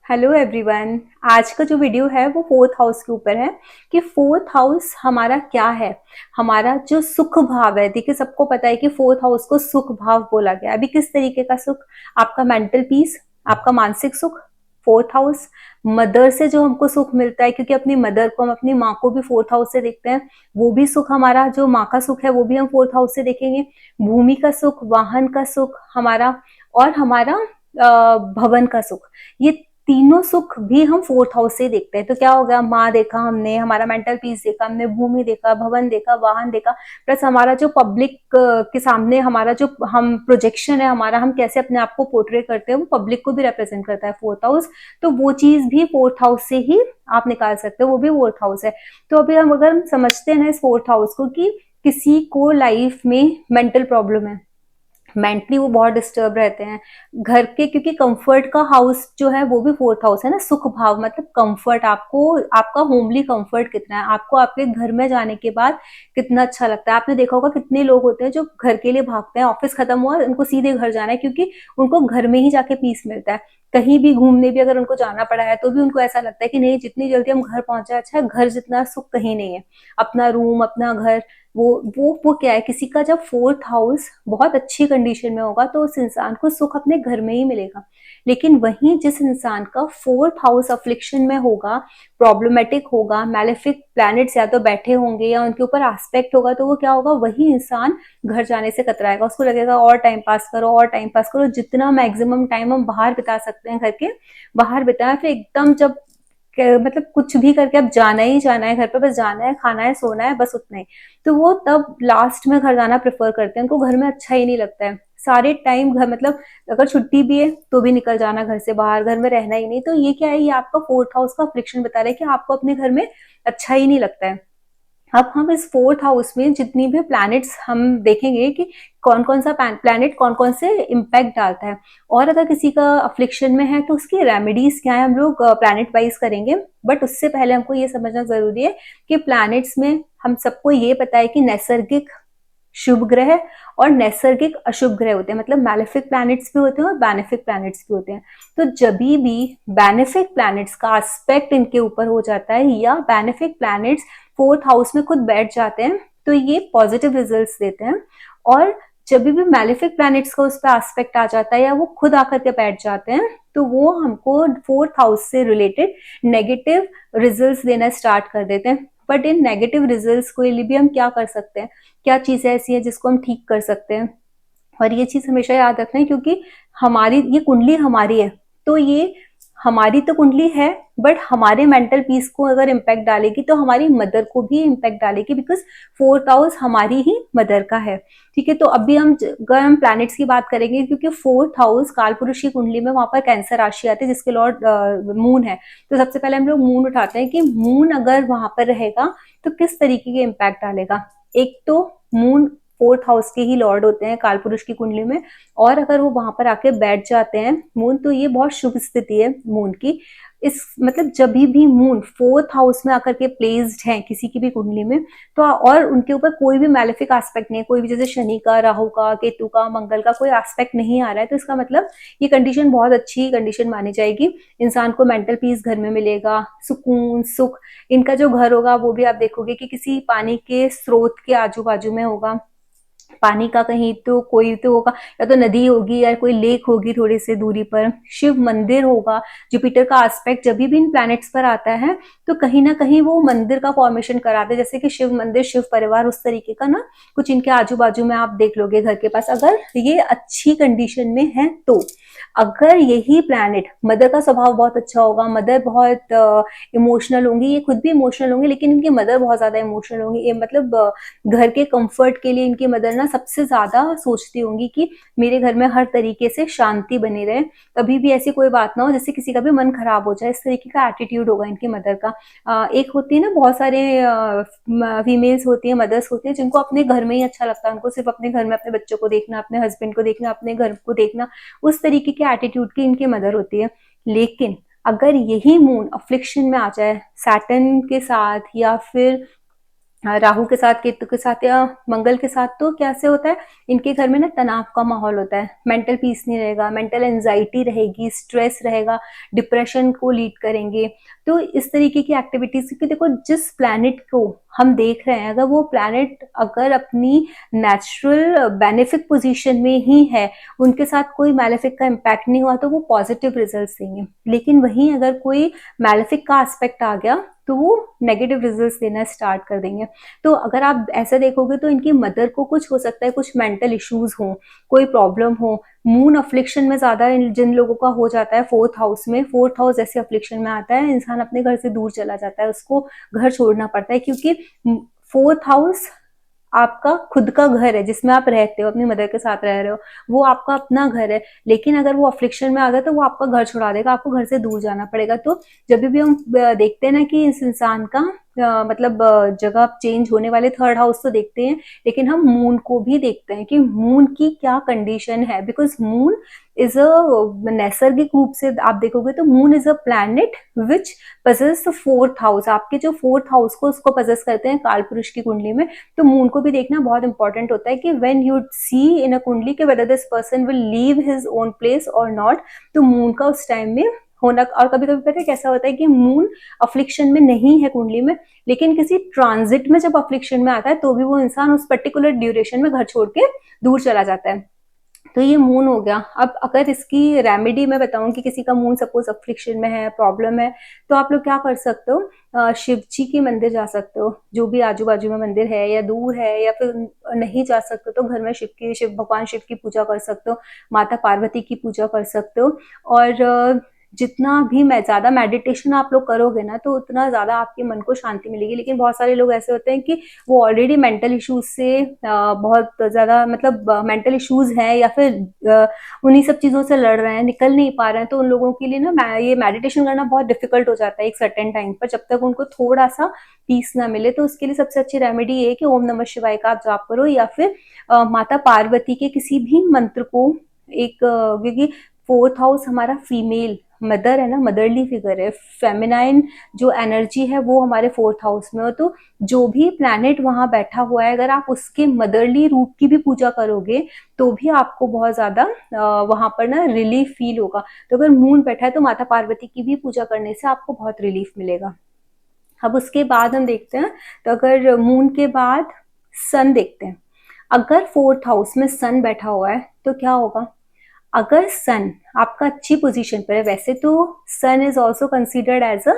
Hello everyone. आज का जो वीडियो है वो फोर्थ हाउस के ऊपर है कि फोर्थ हाउस हमारा क्या है। हमारा जो सुख भाव है, देखिए सबको पता है कि फोर्थ हाउस को सुख भाव बोला गया है। अभी किस तरीके का सुख? आपका मेंटल पीस, आपका मानसिक सुख। फोर्थ हाउस मदर से जो हमको सुख मिलता है, क्योंकि अपनी मदर को, हम अपनी माँ को भी फोर्थ हाउस से देखते हैं। वो भी सुख हमारा, जो माँ का सुख है वो भी हम फोर्थ हाउस से देखेंगे। भूमि का सुख, वाहन का सुख हमारा, और हमारा भवन का सुख, ये तीनों सुख भी हम फोर्थ हाउस से देखते हैं। तो क्या हो गया, माँ देखा हमने, हमारा मेंटल पीस देखा हमने, भूमि देखा, भवन देखा, वाहन देखा, प्लस हमारा जो पब्लिक के सामने हमारा जो हम प्रोजेक्शन है, हमारा हम कैसे अपने आप को पोर्ट्रे करते हैं, वो पब्लिक को भी रिप्रेजेंट करता है फोर्थ हाउस। तो वो चीज भी फोर्थ हाउस से ही आप निकाल सकते हो, वो भी फोर्थ हाउस है। तो अभी हम अगर समझते हैं इस फोर्थ हाउस को कि किसी को लाइफ में मेंटल प्रॉब्लम है, मेंटली वो बहुत डिस्टर्ब रहते हैं घर के, क्योंकि कंफर्ट का हाउस जो है वो भी फोर्थ हाउस है ना। सुख भाव मतलब कंफर्ट, आपको आपका होमली कंफर्ट कितना है, आपको आपके घर में जाने के बाद कितना अच्छा लगता है। आपने देखा होगा कितने लोग होते हैं जो घर के लिए भागते हैं, ऑफिस खत्म हुआ उनको सीधे घर जाना है, क्योंकि उनको घर में ही जाके पीस मिलता है। कहीं भी घूमने भी अगर उनको जाना पड़ा है तो भी उनको ऐसा लगता है कि नहीं, जितनी जल्दी हम घर पहुंच जाए अच्छा है, घर जितना सुख कहीं नहीं है। अपना रूम, अपना घर, वो क्या है, किसी का जब फोर्थ हाउस बहुत अच्छी कंडीशन में होगा तो उस इंसान को सुख अपने घर में ही मिलेगा। लेकिन वहीं जिस इंसान का फोर्थ हाउस अफ्लिक्शन में होगा, प्रॉब्लमेटिक होगा, मैलेफिक प्लैनेट्स या तो बैठे होंगे या उनके ऊपर एस्पेक्ट होगा, तो वो क्या होगा, वही इंसान घर जाने से कतराएगा। उसको लगेगा और टाइम पास करो, और टाइम पास करो, जितना मैक्सिमम टाइम हम बाहर बिता सकते हैं घर के बाहर बिताएं। फिर एकदम जब मतलब कुछ भी करके अब जाना ही जाना है घर पे, बस जाना है, खाना है, सोना है, बस उतना ही। तो वो तब लास्ट में घर जाना प्रेफर करते हैं, उनको घर में अच्छा ही नहीं लगता है। सारे टाइम घर, मतलब अगर छुट्टी भी है तो भी निकल जाना घर से बाहर, घर में रहना ही नहीं। तो ये क्या है, ये आपका फोर्थ हाउस का फ्रिक्शन बता रहा है कि आपको अपने घर में अच्छा ही नहीं लगता है। अब हम इस फोर्थ हाउस में जितनी भी प्लैनेट्स हम देखेंगे कि कौन कौन सा प्लैनेट कौन कौन से इम्पैक्ट डालता है, और अगर किसी का अफ्लिक्शन में है तो उसकी रेमेडीज क्या है, हम लोग प्लैनेट वाइज करेंगे। बट उससे पहले हमको ये समझना जरूरी है कि प्लैनेट्स में हम सबको ये पता है कि नैसर्गिक शुभ ग्रह और नैसर्गिक अशुभ ग्रह होते हैं, मतलब मैलेफिक प्लैनेट्स भी होते हैं और बेनिफिक प्लैनेट्स भी होते हैं। तो जब भी बेनिफिक प्लैनेट्स का एस्पेक्ट इनके ऊपर हो जाता है या बेनिफिक प्लैनेट्स फोर्थ हाउस में खुद बैठ जाते हैं, तो ये पॉजिटिव रिजल्ट्स देते हैं। और जब भी मैलेफिक प्लैनेट्स का उस पर एस्पेक्ट आ जाता है या वो खुद आकर के बैठ जाते हैं, तो वो हमको फोर्थ हाउस से रिलेटेड नेगेटिव रिजल्ट्स देना स्टार्ट कर देते हैं। बट इन नेगेटिव रिजल्ट्स के लिए भी हम क्या कर सकते हैं, क्या चीजें ऐसी है जिसको हम ठीक कर सकते हैं। और ये चीज हमेशा याद रखना है, क्योंकि हमारी ये कुंडली हमारी है, तो ये हमारी तो कुंडली है, बट हमारे मेंटल पीस को अगर इम्पैक्ट डालेगी तो हमारी मदर को भी इम्पैक्ट डालेगी, बिकॉज फोर्थ हाउस हमारी ही मदर का है। ठीक है, तो अभी अगर हम प्लैनेट्स की बात करेंगे, क्योंकि फोर्थ हाउस काल पुरुष की कुंडली में वहां पर कैंसर राशि आती है जिसके लॉर्ड मून है। तो सबसे पहले हम लोग मून उठाते हैं कि मून अगर वहां पर रहेगा तो किस तरीके के इम्पैक्ट डालेगा। एक तो मून फोर्थ हाउस के ही लॉर्ड होते हैं काल पुरुष की कुंडली में, और अगर वो वहां पर आके बैठ जाते हैं मून, तो ये बहुत शुभ स्थिति है मून की। इस मतलब जब भी मून फोर्थ हाउस में आकर के प्लेस्ड है किसी की भी कुंडली में, तो और उनके ऊपर कोई भी मैलेफिक एस्पेक्ट नहीं है, कोई भी जैसे शनि का, राहु का, केतु का, मंगल का कोई एस्पेक्ट नहीं आ रहा है, तो इसका मतलब ये कंडीशन बहुत अच्छी कंडीशन मानी जाएगी। इंसान को मेंटल पीस घर में मिलेगा, सुकून, सुख। इनका जो घर होगा वो भी आप देखोगे कि किसी पानी के स्रोत के आजू बाजू में होगा, पानी का कहीं तो कोई तो होगा, या तो नदी होगी या कोई लेक होगी थोड़ी सी दूरी पर, शिव मंदिर होगा। जुपिटर का एस्पेक्ट जब भी इन प्लैनेट्स पर आता है तो कहीं ना कहीं वो मंदिर का फॉर्मेशन कराते हैं, जैसे कि शिव मंदिर, शिव परिवार, उस तरीके का ना कुछ इनके आजू बाजू में आप देख लोगे घर के पास, अगर ये अच्छी कंडीशन में है तो। अगर यही प्लैनेट, मदर का स्वभाव बहुत अच्छा होगा, मदर बहुत इमोशनल होंगी, ये खुद भी इमोशनल होंगे लेकिन इनकी मदर बहुत ज्यादा इमोशनल होंगी, ये मतलब घर के कंफर्ट के लिए इनकी मदर ना सबसे ज्यादा सोचती होंगी कि मेरे घर में हर तरीके से शांति बनी रहे, कभी भी ऐसी कोई बात ना हो जिससे किसी का भी मन खराब हो जाए, इस तरीके का एटीट्यूड होगा इनकी मदर का। एक होती है ना, बहुत सारे फीमेल्स होती है, मदर्स होती है जिनको अपने घर में ही अच्छा लगता है, उनको सिर्फ अपने घर में अपने बच्चों को देखना, अपने हस्बैंड को देखना, अपने घर को देखना, उस तरीके के एटीट्यूड की इनकी मदर होती है। लेकिन अगर यही मून अफ्लिक्शन में आ जाए सैटर्न के साथ, या फिर राहु के साथ, केतु के साथ या मंगल के साथ, तो कैसे होता है, इनके घर में ना तनाव का माहौल होता है, मेंटल पीस नहीं रहेगा, मेंटल एंजाइटी रहेगी, स्ट्रेस रहेगा, डिप्रेशन को लीड करेंगे। तो इस तरीके की एक्टिविटीज, क्योंकि देखो जिस प्लैनेट को हम देख रहे हैं, अगर वो प्लैनेट अगर अपनी नेचुरल बेनिफिक पोजीशन में ही है, उनके साथ कोई मैलेफिक का इम्पैक्ट नहीं हुआ, तो वो पॉजिटिव रिजल्ट देंगे। लेकिन वहीं अगर कोई मैलेफिक का एस्पेक्ट आ गया तो वो नेगेटिव रिजल्ट्स देना स्टार्ट कर देंगे। तो अगर आप ऐसा देखोगे तो इनकी मदर को कुछ हो सकता है, कुछ मेंटल इश्यूज हो, कोई प्रॉब्लम हो। मून अफ्लिक्शन में ज्यादा जिन लोगों का हो जाता है फोर्थ हाउस में, फोर्थ हाउस ऐसे अफ्लिक्शन में आता है, इंसान अपने घर से दूर चला जाता है, उसको घर छोड़ना पड़ता है, क्योंकि फोर्थ हाउस आपका खुद का घर है, जिसमें आप रहते हो, अपनी मदर के साथ रह रहे हो, वो आपका अपना घर है। लेकिन अगर वो अफ्लिक्शन में आ गया तो वो आपका घर छुड़ा देगा, आपको घर से दूर जाना पड़ेगा। तो जब भी हम देखते हैं ना कि इस इंसान का मतलब जगह चेंज होने वाले, थर्ड हाउस तो देखते हैं, लेकिन हम मून को भी देखते हैं कि मून की क्या कंडीशन है। बिकॉज मून इज अ, नैसर्गिक रूप से आप देखोगे तो moon is a planet which possess the fourth house. आपके जो फोर्थ हाउस को उसको पजेस करते हैं काल पुरुष की कुंडली में। तो मून को भी देखना बहुत इंपॉर्टेंट होता है कि व्हेन यू सी इन अ कुंडली कि whether this person will leave his own place और नॉट, तो मून का उस टाइम में होना। और कभी कभी पता है कैसा होता है कि मून अफ्लिक्शन में नहीं है कुंडली में, लेकिन किसी ट्रांजिट में जब अफ्लिक्शन में आता है तो भी वो इंसान उस पर्टिकुलर ड्यूरेशन में घर छोड़ के दूर चला जाता है। तो ये मून हो गया। अब अगर इसकी रेमेडी मैं बताऊं कि किसी का मून सपोज अफ्लिक्शन में है, प्रॉब्लम है, तो आप लोग क्या कर सकते हो, शिव जी के मंदिर जा सकते हो, जो भी आजू बाजू में मंदिर है या दूर है, या फिर नहीं जा सकते तो घर में शिव भगवान शिव की पूजा कर सकते हो, माता पार्वती की पूजा कर सकते हो। और जितना भी मैं ज्यादा मेडिटेशन आप लोग करोगे ना, तो उतना ज्यादा आपके मन को शांति मिलेगी। लेकिन बहुत सारे लोग ऐसे होते हैं कि वो ऑलरेडी मेंटल इश्यूज से बहुत ज्यादा, मतलब मेंटल इश्यूज है, या फिर उन्हीं सब चीजों से लड़ रहे हैं, निकल नहीं पा रहे हैं। तो उन लोगों के लिए ना ये मेडिटेशन करना बहुत डिफिकल्ट हो जाता है एक सर्टेन टाइम पर, जब तक उनको थोड़ा सा पीस ना मिले। तो उसके लिए सबसे अच्छी रेमेडी ये है कि ओम नमः शिवाय का आप जाप करो, या फिर माता पार्वती के किसी भी मंत्र को एक, क्योंकि फोर्थ हाउस हमारा फीमेल मदर है ना, मदरली फिगर है, फेमिनाइन जो एनर्जी है वो हमारे फोर्थ हाउस में हो। तो जो भी प्लैनेट वहां बैठा हुआ है, अगर आप उसके मदरली रूप की भी पूजा करोगे तो भी आपको बहुत ज्यादा वहां पर ना रिलीफ फील होगा। तो अगर मून बैठा है तो माता पार्वती की भी पूजा करने से आपको बहुत रिलीफ मिलेगा। अब उसके बाद हम देखते हैं, तो अगर मून के बाद सन देखते हैं। अगर फोर्थ हाउस में सन बैठा हुआ है तो क्या होगा, अगर सन आपका अच्छी पोजीशन पर है, वैसे तो sun is also considered as a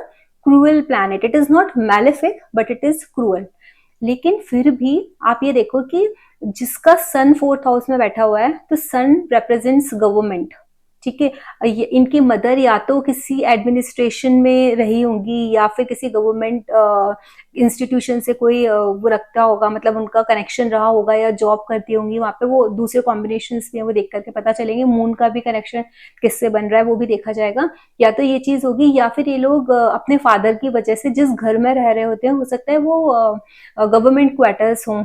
cruel planet, it is not malefic but it is cruel. लेकिन फिर भी आप ये देखो कि जिसका सन फोर्थ हाउस में बैठा हुआ है, तो सन रिप्रेजेंट्स गवर्नमेंट, ठीक है। इनकी मदर या तो किसी एडमिनिस्ट्रेशन में रही होंगी, या फिर किसी गवर्नमेंट इंस्टीट्यूशन से कोई वो रखता होगा, मतलब उनका कनेक्शन रहा होगा, या जॉब करती होंगी वहां पे। वो दूसरे कॉम्बिनेशन भी है, वो देख करके पता चलेंगे। मून का भी कनेक्शन किससे बन रहा है वो भी देखा जाएगा। या तो ये चीज होगी, या फिर ये लोग अपने फादर की वजह से जिस घर में रह रहे होते हैं, हो सकता है वो गवर्नमेंट क्वार्टर्स हों,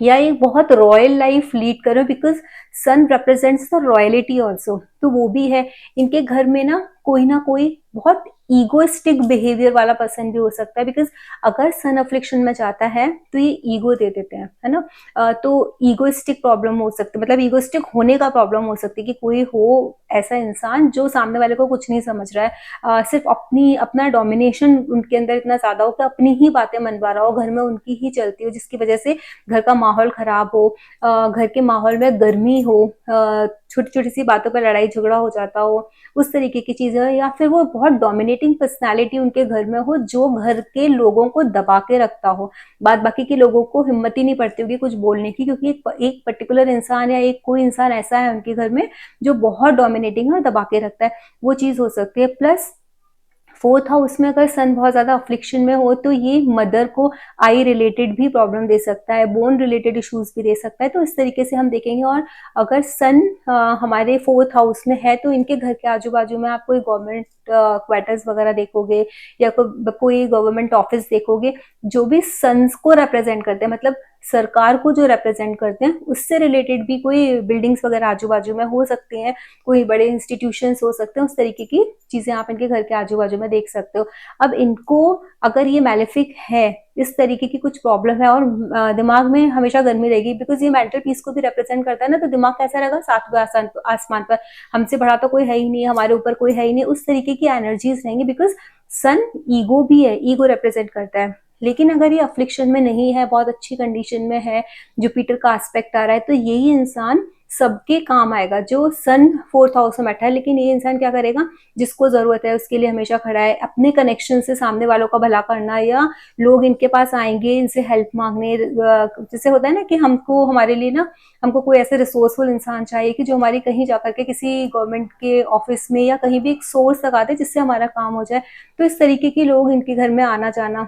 या एक बहुत रॉयल लाइफ लीड करो, because sun represents the royalty also. तो वो भी है। इनके घर में ना कोई बहुत ईगोइस्टिक बिहेवियर वाला पर्सन भी हो सकता है, बिकॉज अगर सन अफ्लिक्शन में जाता है तो ये ईगो दे देते हैं, है ना। तो ईगोइस्टिक प्रॉब्लम हो सकती है, मतलब ईगोइस्टिक होने का प्रॉब्लम हो सकती है कि कोई हो ऐसा इंसान जो सामने वाले को कुछ नहीं समझ रहा है, सिर्फ अपना डोमिनेशन उनके अंदर इतना ज्यादा हो कि अपनी ही बातें मनवा रहा हो, घर में उनकी ही चलती हो, जिसकी वजह से घर का माहौल खराब हो, घर के माहौल में गर्मी हो, छोटी छोटी सी बातों पर लड़ाई झगड़ा हो जाता हो, उस तरीके की चीजें। या फिर वो बहुत डोमिनेटिंग पर्सनालिटी उनके घर में हो, जो घर के लोगों को दबा के रखता हो, बाद बाकी के लोगों को हिम्मत ही नहीं पड़ती होगी कुछ बोलने की, क्योंकि एक पर्टिकुलर इंसान या एक कोई इंसान ऐसा है उनके घर में जो बहुत डोमिनेटिंग है, दबा के रखता है। वो चीज हो सकती है। प्लस फोर्थ हाउस में अगर सन बहुत ज्यादा अफ्लिक्शन में हो, तो ये मदर को आई रिलेटेड भी प्रॉब्लम दे सकता है, बोन रिलेटेड इश्यूज भी दे सकता है। तो इस तरीके से हम देखेंगे। और अगर सन हमारे फोर्थ हाउस में है, तो इनके घर के आजू बाजू में आप कोई गवर्नमेंट क्वार्टर्स वगैरह देखोगे, या कोई गवर्नमेंट ऑफिस देखोगे जो भी सन्स को रिप्रेजेंट करते हैं, मतलब सरकार को जो रिप्रेजेंट करते हैं उससे रिलेटेड भी कोई बिल्डिंग्स वगैरह आजू बाजू में हो सकती हैं, कोई बड़े इंस्टीट्यूशंस हो सकते हैं, उस तरीके की चीजें आप इनके घर के आजू बाजू में देख सकते हो। अब इनको अगर ये मैलेफिक है, इस तरीके की कुछ प्रॉब्लम है और दिमाग में हमेशा गर्मी रहेगी, बिकॉज ये मेंटल पीस को भी रिप्रेजेंट करता है ना, तो दिमाग कैसा रहेगा, सातवें आसमान पर, हमसे बड़ा तो कोई है ही नहीं, हमारे ऊपर कोई है ही नहीं, उस तरीके की एनर्जीज रहेंगी। बिकॉज सन ईगो भी है, ईगो रिप्रेजेंट करता है। लेकिन अगर ये अफ्लिक्शन में नहीं है, बहुत अच्छी कंडीशन में है, जुपिटर का एस्पेक्ट आ रहा है, तो यही इंसान सबके काम आएगा। जो सन 4th हाउस में बैठा है, लेकिन ये इंसान क्या करेगा, जिसको जरूरत है उसके लिए हमेशा खड़ा है, अपने कनेक्शन से सामने वालों का भला करना, या लोग इनके पास आएंगे इनसे हेल्प मांगने, जैसे होता है ना कि हमको हमारे लिए ना, हमको कोई ऐसे रिसोर्सफुल इंसान चाहिए कि जो हमारी कहीं जाकर के किसी गवर्नमेंट के ऑफिस में या कहीं भी एक सोर्स लगा दे जिससे हमारा काम हो जाए। तो इस तरीके के लोग इनके घर में आना जाना।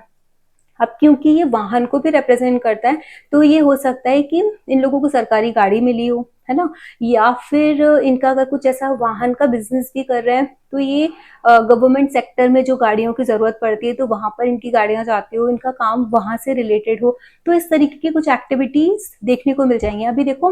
अब क्योंकि ये वाहन को भी रिप्रेजेंट करता है, तो ये हो सकता है कि इन लोगों को सरकारी गाड़ी मिली हो, है ना, या फिर इनका अगर कुछ ऐसा वाहन का बिजनेस भी कर रहे हैं, तो ये गवर्नमेंट सेक्टर में जो गाड़ियों की जरूरत पड़ती है तो वहां पर इनकी गाड़ियां जाती हो, इनका काम वहां से रिलेटेड हो, तो इस तरीके की कुछ एक्टिविटीज देखने को मिल जाएंगी। अभी देखो,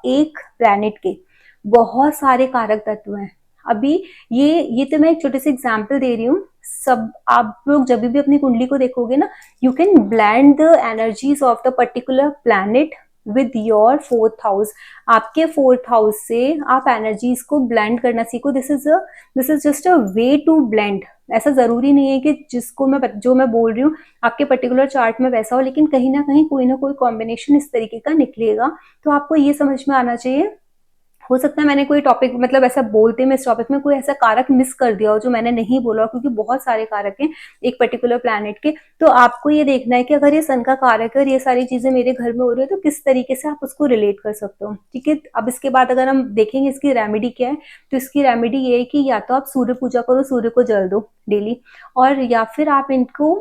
एक प्लैनेट के बहुत सारे कारक तत्व हैं। अभी ये तो मैं एक छोटे से एग्जाम्पल दे रही हूँ। सब आप लोग जब भी अपनी कुंडली को देखोगे ना, you can blend the energies of the particular planet with your 4th house. आपके 4th हाउस से आप एनर्जीज को ब्लेंड करना सीखो। This is just a way to blend. ऐसा जरूरी नहीं है कि जिसको जो मैं बोल रही हूँ आपके पर्टिकुलर चार्ट में वैसा हो, लेकिन कहीं ना कोई कॉम्बिनेशन इस तरीके का निकलेगा। तो आपको ये समझ में आना चाहिए, हो सकता है मैंने कोई टॉपिक, मतलब ऐसा बोलते में इस टॉपिक में कोई ऐसा कारक मिस कर दिया हो जो मैंने नहीं बोला, क्योंकि बहुत सारे कारक हैं एक पर्टिकुलर प्लैनेट के। तो आपको ये देखना है कि अगर ये सन का कारक है और ये सारी चीजें मेरे घर में हो रही है, तो किस तरीके से आप उसको रिलेट कर सकते हो। ठीक है, अब इसके बाद अगर हम देखेंगे इसकी रेमेडी क्या है, तो इसकी रेमेडी ये है कि या तो आप सूर्य पूजा करो, सूर्य को जल दो डेली, और या फिर आप इनको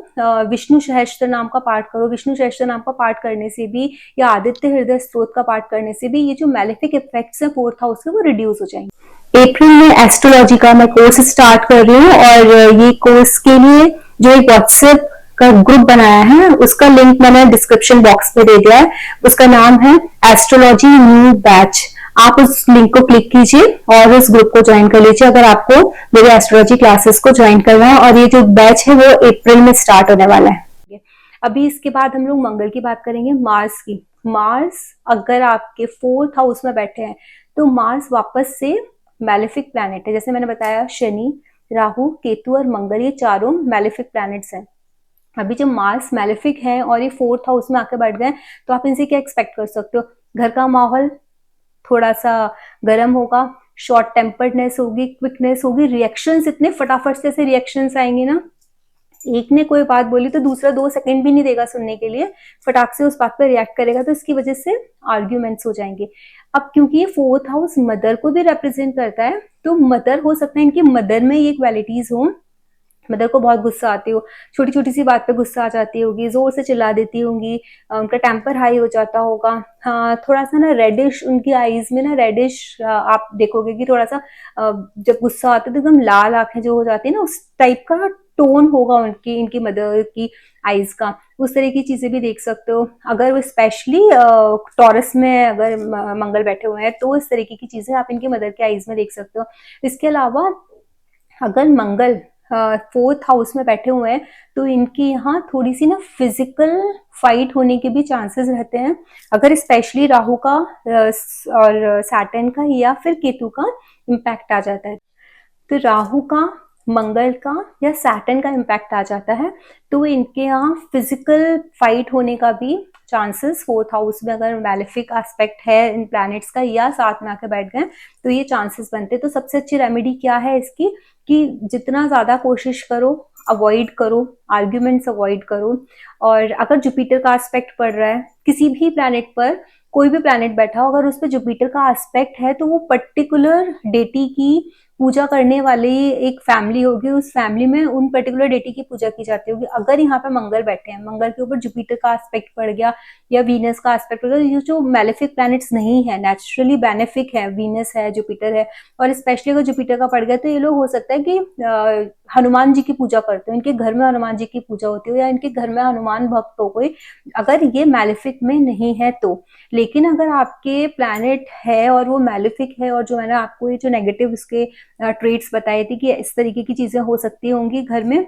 विष्णु सहस्त्र नाम का पाठ करो। विष्णु सहस्त्र नाम का पाठ करने से भी, या आदित्य हृदय स्त्रोत का पाठ करने से भी, ये जो मैलेफिक इफेक्ट्स है 4th हाउस के, वो रिड्यूस हो जाएंगे। अप्रैल में एस्ट्रोलॉजी का मैं कोर्स स्टार्ट कर रही हूँ, और ये कोर्स के लिए जो एक व्हाट्सएप का ग्रुप बनाया है उसका लिंक मैंने डिस्क्रिप्शन बॉक्स में दे दिया है। उसका नाम है एस्ट्रोलॉजी न्यू बैच। आप उस लिंक को क्लिक कीजिए और इस ग्रुप को ज्वाइन कर लीजिए अगर आपको मेरे एस्ट्रोलॉजी क्लासेस को ज्वाइन करना है। और ये जो बैच है वो अप्रैल में स्टार्ट होने वाला है। अभी इसके बाद हम लोग मंगल की बात करेंगे, मार्स की। मार्स अगर आपके 4th हाउस में बैठे हैं, तो मार्स वापस से मैलेफिक प्लैनेट है। जैसे मैंने बताया, शनि, राहु, केतु और मंगल, ये चारों मैलेफिक प्लैनेट्स हैं। अभी जब मार्स मैलेफिक है और ये 4th हाउस में आके बैठ गए, तो आप इनसे क्या एक्सपेक्ट कर सकते हो? घर का माहौल थोड़ा सा गर्म होगा, शॉर्ट टेम्पर्डनेस होगी, क्विकनेस होगी, रिएक्शंस इतने फटाफट से ऐसे रिएक्शंस आएंगे ना, एक ने कोई बात बोली तो दूसरा 2 सेकंड भी नहीं देगा सुनने के लिए, फटाक से उस बात पर रिएक्ट करेगा, तो इसकी वजह से आर्ग्यूमेंट्स हो जाएंगे। अब क्योंकि ये 4th हाउस मदर को भी रिप्रेजेंट करता है, तो मदर हो सकता है इनकी मदर में ये क्वालिटीज हो, मदर को बहुत गुस्सा आती हो, छोटी छोटी सी बात पे गुस्सा आ जाती होगी, जोर से चिल्ला देती होंगी, उनका टेम्पर हाई हो जाता होगा। हाँ, थोड़ा सा ना रेडिश, उनकी आईज में ना रेडिश, आप देखोगे कि थोड़ा सा जब गुस्सा आता है तो एकदम लाल आंखें जो हो जाती है ना, उस टाइप का टोन होगा उनकी, इनकी मदर की आईज का। उस तरह की चीजें भी देख सकते हो। अगर वो स्पेशली टॉरस में अगर मंगल बैठे हुए हैं, तो इस तरीके की चीजें आप इनकी मदर के आईज में देख सकते हो। इसके अलावा अगर मंगल 4th हाउस में बैठे हुए हैं, तो इनकी यहाँ थोड़ी सी ना फिजिकल फाइट होने के भी चांसेस रहते हैं, अगर स्पेशली राहु का और सैटर्न का या फिर केतु का इम्पैक्ट आ जाता है। तो राहु का, मंगल का या सैटर्न का इम्पैक्ट आ जाता है, तो इनके यहाँ फिजिकल फाइट होने का भी चांसेस 4th हाउस में अगर मैलेफिक एस्पेक्ट है इन प्लैनेट्स का या साथ में आके बैठ गए, तो ये चांसेस बनते हैं। तो सबसे अच्छी रेमेडी क्या है इसकी, कि जितना ज्यादा कोशिश करो, अवॉइड करो, आर्ग्यूमेंट्स अवॉइड करो। और अगर जुपिटर का एस्पेक्ट पड़ रहा है किसी भी प्लैनेट पर, कोई भी प्लैनेट बैठा हो, अगर उस पर जुपिटर का एस्पेक्ट है, तो वो पर्टिकुलर डेटी की पूजा करने वाली एक फैमिली होगी, उस फैमिली में उन पर्टिकुलर डेटी की पूजा की जाती होगी। अगर यहाँ पे मंगल बैठे हैं, मंगल के ऊपर जुपिटर का एस्पेक्ट पड़ गया या वीनस का एस्पेक्ट पड़ गया, ये जो मैलेफिक प्लैनेट्स नहीं है, नेचुरली बेनिफिक है, वीनस है, जुपिटर है, और स्पेशली अगर जुपिटर का पड़ गया तो ये लोग हो सकता है कि हनुमान जी की पूजा करते हो, इनके घर में हनुमान जी की पूजा होती हो, या इनके घर में हनुमान भक्त हो कोई, अगर ये मैलेफिक में नहीं है तो। लेकिन अगर आपके प्लैनेट है और वो मैलेफिक है, और जो मैंने आपको ये जो नेगेटिव इसके ट्रेट्स बताए थे कि इस तरीके की चीजें हो सकती होंगी घर में,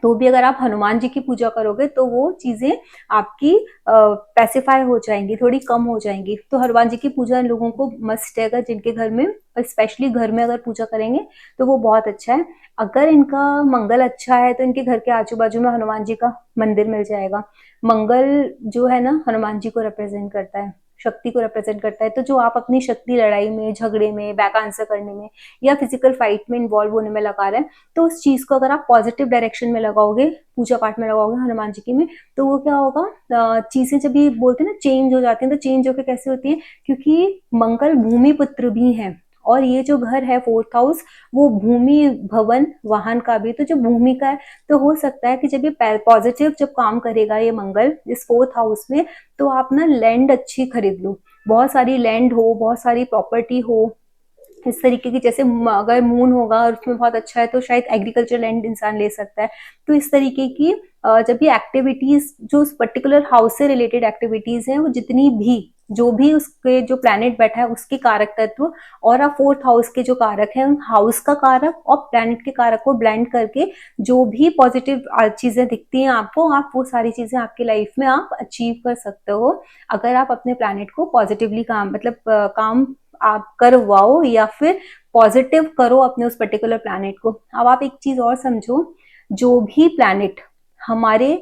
तो भी अगर आप हनुमान जी की पूजा करोगे तो वो चीजें आपकी पैसिफाई हो जाएंगी, थोड़ी कम हो जाएंगी। तो हनुमान जी की पूजा इन लोगों को मस्ट है, अगर जिनके घर में, स्पेशली घर में अगर पूजा करेंगे तो वो बहुत अच्छा है। अगर इनका मंगल अच्छा है तो इनके घर के आजू बाजू में हनुमान जी का मंदिर मिल जाएगा। मंगल जो है ना, हनुमान जी को रिप्रेजेंट करता है, शक्ति को रिप्रेजेंट करता है। तो जो आप अपनी शक्ति लड़ाई में, झगड़े में, बैक आंसर करने में या फिजिकल फाइट में इन्वॉल्व होने में लगा रहे हैं, तो उस चीज को अगर आप पॉजिटिव डायरेक्शन में लगाओगे, पूजा पाठ में लगाओगे हनुमान जी की में, तो वो क्या होगा, चीजें जब ये बोलते हैं ना चेंज हो जाती हैं, तो चेंज होकर कैसे होती है, क्योंकि मंगल भूमि पुत्र भी है, और ये जो घर है 4th हाउस, वो भूमि, भवन, वाहन का भी, तो जो भूमि का है, तो हो सकता है कि जब ये पॉजिटिव जब काम करेगा ये मंगल इस 4th हाउस में, तो आप ना लैंड अच्छी खरीद लो, बहुत सारी लैंड हो, बहुत सारी प्रॉपर्टी हो, इस तरीके की। जैसे अगर मून होगा और उसमें बहुत अच्छा है तो शायद एग्रीकल्चर लैंड इंसान ले सकता है। तो इस तरीके की जब ये एक्टिविटीज, जो उस पर्टिकुलर हाउस से रिलेटेड एक्टिविटीज हैं, वो जितनी भी, जो भी उसके जो प्लैनेट बैठा है उसके कारक तत्व और आप 4th हाउस के जो कारक है, उन हाउस का कारक और प्लैनेट के कारक को ब्लेंड करके जो भी पॉजिटिव चीजें दिखती हैं आपको, आप वो सारी चीजें आपकी लाइफ में आप अचीव कर सकते हो, अगर आप अपने प्लैनेट को पॉजिटिवली काम, मतलब काम आप करवाओ या फिर पॉजिटिव करो अपने उस पर्टिकुलर प्लैनेट को। अब आप एक चीज और समझो, जो भी प्लैनेट हमारे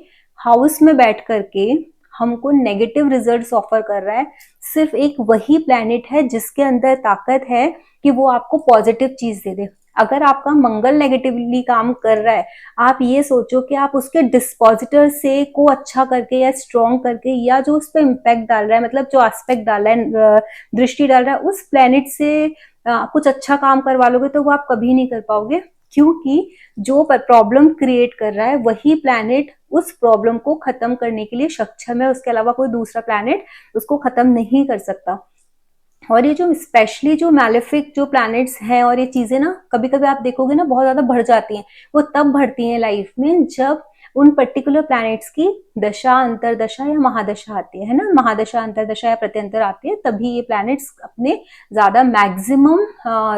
हाउस में बैठ करके हमको नेगेटिव रिजल्ट्स ऑफर कर रहा है, सिर्फ एक वही प्लैनेट है जिसके अंदर ताकत है कि वो आपको पॉजिटिव चीज दे दे। अगर आपका मंगल नेगेटिवली काम कर रहा है, आप ये सोचो कि आप उसके डिस्पोजिटर से को अच्छा करके या स्ट्रॉन्ग करके, या जो उस पर इम्पैक्ट डाल रहा है, मतलब जो एस्पेक्ट डाल रहा है, दृष्टि डाल रहा है, उस प्लेनेट से कुछ अच्छा काम करवा लोगे तो वो आप कभी नहीं कर पाओगे, क्योंकि जो प्रॉब्लम क्रिएट कर रहा है वही प्लैनेट उस प्रॉब्लम को खत्म करने के लिए सक्षम है, उसके अलावा कोई दूसरा प्लैनेट उसको खत्म नहीं कर सकता। और ये जो स्पेशली जो मैलेफिक जो प्लैनेट्स हैं, और ये चीजें ना कभी कभी आप देखोगे ना बहुत ज्यादा बढ़ जाती हैं, वो तब बढ़ती हैं लाइफ में जब उन पर्टिकुलर प्लैनेट्स की दशा, अंतरदशा या महादशा आती है ना, महादशा, अंतरदशा या प्रत्यंतर आती है, तभी ये प्लैनेट्स अपने ज्यादा मैक्सिमम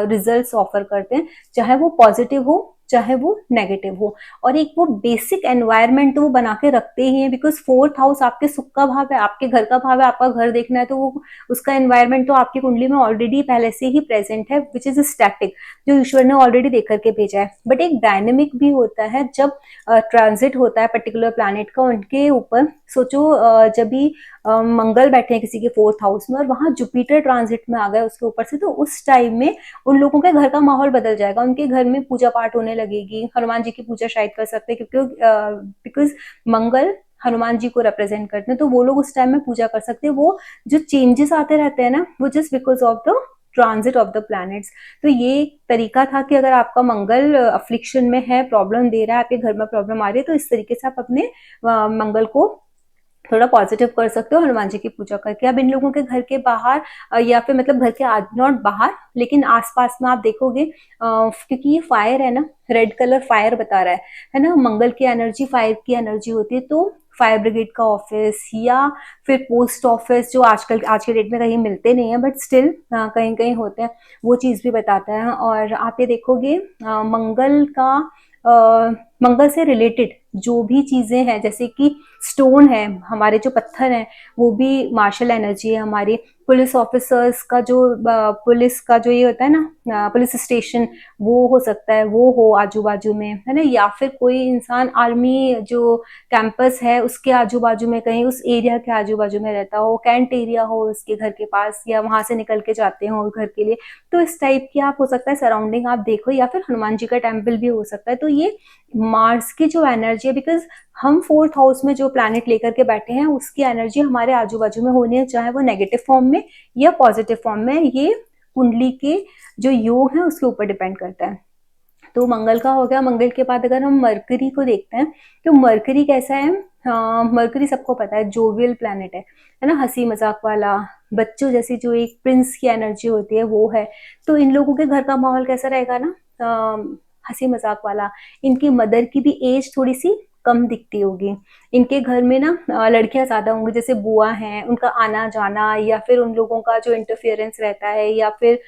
रिजल्ट्स ऑफर करते हैं, चाहे वो पॉजिटिव हो चाहे वो नेगेटिव हो। और एक वो बेसिक एनवायरनमेंट तो वो बना के रखते ही हैं, बिकॉज 4th हाउस आपके सुख का भाव है, आपके घर का भाव है, आपका घर देखना है, तो वो उसका एनवायरनमेंट तो आपकी कुंडली में ऑलरेडी पहले से ही प्रेजेंट है, विच इज स्टैटिक, जो ईश्वर ने ऑलरेडी देख करके भेजा है। बट एक डायनेमिक भी होता है जब ट्रांजिट होता है पर्टिकुलर प्लैनेट का उनके ऊपर। सोचो जब भी मंगल बैठे हैं किसी के 4th हाउस में और वहां जुपिटर ट्रांजिट में आ गए उसके ऊपर से, तो उस टाइम में उन लोगों के घर का माहौल बदल जाएगा, उनके घर में पूजा पाठ होने लगेगी, हनुमान जी की पूजा शायद कर सकते हैं, क्योंकि बिकॉज मंगल हनुमान जी को रिप्रेजेंट करते हैं, तो वो लोग उस टाइम में पूजा कर सकते हैं। वो जो चेंजेस आते रहते हैं ना, वो just because of the transit of the planets. तो ये एक तरीका था कि अगर आपका मंगल अफ्लिक्शन में है, प्रॉब्लम दे रहा है, आपके घर में प्रॉब्लम आ रही है, तो इस तरीके से आप अपने मंगल को थोड़ा पॉजिटिव कर सकते हो हनुमान जी की पूजा करके। अब इन लोगों के घर के बाहर या फिर मतलब घर के नॉट बाहर लेकिन आसपास में आप देखोगे, क्योंकि ये फायर है ना, रेड कलर फायर बता रहा है ना, मंगल की एनर्जी फायर की एनर्जी होती है, तो फायर ब्रिगेड का ऑफिस या फिर पोस्ट ऑफिस, जो आजकल आज के डेट में कहीं मिलते नहीं है बट स्टिल कहीं कहीं होते हैं, वो चीज भी बताता है। और आप ये देखोगे मंगल का मंगल से रिलेटेड जो भी चीजें हैं, जैसे कि स्टोन है, हमारे जो पत्थर हैं, वो भी मार्शल एनर्जी है हमारी। पुलिस ऑफिसर्स का जो पुलिस का जो ये होता है ना, पुलिस स्टेशन, वो हो सकता है, वो हो आजू बाजू में, है ना, या फिर कोई इंसान आर्मी जो कैंपस है उसके आजू बाजू में, कहीं उस एरिया के आजू बाजू में रहता हो, कैंट एरिया हो उसके घर के पास, या वहां से निकल के जाते हो घर के लिए, तो इस टाइप की आप हो सकता है सराउंडिंग आप देखो, या फिर हनुमान जी का टेम्पल भी हो सकता है। तो ये मार्स की जो एनर्जी है, बिकॉज हम 4th हाउस में जो प्लैनेट लेकर के बैठे हैं उसकी एनर्जी हमारे आजू बाजू में होनी है, चाहे वो नेगेटिव फॉर्म में या पॉजिटिव फॉर्म में, ये कुंडली के जो योग है उसके ऊपर डिपेंड करता है। तो मंगल का हो गया। मंगल के बाद अगर हम मरकरी को देखते हैं तो मरकरी कैसा है? मरकरी सबको पता है जोवियल प्लैनेट है ना, हंसी मजाक वाला, बच्चों जैसी जो एक प्रिंस की एनर्जी होती है वो है। तो इन लोगों के घर का माहौल कैसा रहेगा ना, हंसी मजाक वाला। इनकी मदर की भी एज थोड़ी सी कम दिखती होगी। इनके घर में ना लड़कियां ज्यादा होंगी, जैसे बुआ हैं, उनका आना जाना या फिर उन लोगों का जो इंटरफियरेंस रहता है, या फिर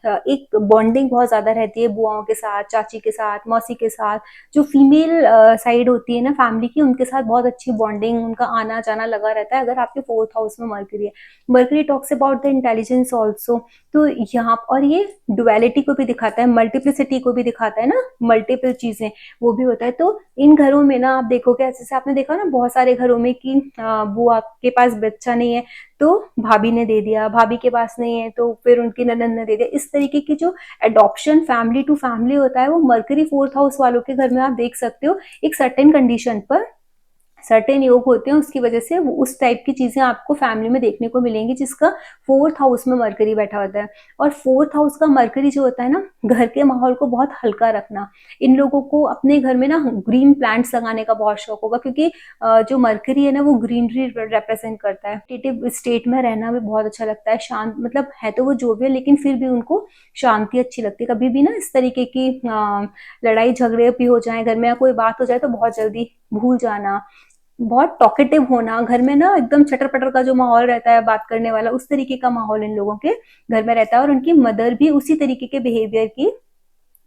एक बॉन्डिंग बहुत ज्यादा रहती है बुआओं के साथ, चाची के साथ, मौसी के साथ। जो फीमेल साइड होती है ना फैमिली की, उनके साथ बहुत अच्छी बॉन्डिंग, उनका आना जाना लगा रहता है अगर आपके 4th हाउस में मरकरी है। Mercury talks about the intelligence also. तो यहाँ और ये डुअलिटी को भी दिखाता है, मल्टीप्लिसिटी को भी दिखाता है ना, मल्टीपल चीजें वो भी होता है। तो इन घरों में ना आप देखोगे, जैसे आपने देखा ना बहुत सारे घरों में कि बुआ के पास बच्चा नहीं है तो भाभी ने दे दिया, भाभी के पास नहीं है तो फिर उनकी ननद ने दे दिया। इस तरीके की जो एडॉप्शन फैमिली टू फैमिली होता है वो मरकरी 4th हाउस वालों के घर में आप देख सकते हो। एक सर्टेन कंडीशन पर सर्टेन योग होते हैं, उसकी वजह से उस टाइप की चीजें आपको फैमिली में देखने को मिलेंगी जिसका 4th हाउस में मरकरी बैठा होता है। और 4th हाउस का मरकरी जो होता है ना, घर के माहौल को बहुत हल्का रखना। इन लोगों को अपने घर में ना ग्रीन प्लांट्स लगाने का बहुत शौक होगा, क्योंकि जो मरकरी है ना वो ग्रीनरी रिप्रेजेंट करता है। क्रिएटिव स्टेट में रहना भी बहुत अच्छा लगता है, शांत, मतलब है तो वो जोवियल लेकिन फिर भी उनको शांति अच्छी लगती है। कभी भी ना इस तरीके की लड़ाई झगड़े भी हो जाए घर में या कोई बात हो जाए तो बहुत जल्दी भूल जाना, बहुत टॉकेटिव होना, घर में ना एकदम चटर पटर का जो माहौल रहता है बात करने वाला, उस तरीके का माहौल इन लोगों के घर में रहता है। और उनकी मदर भी उसी तरीके के बिहेवियर की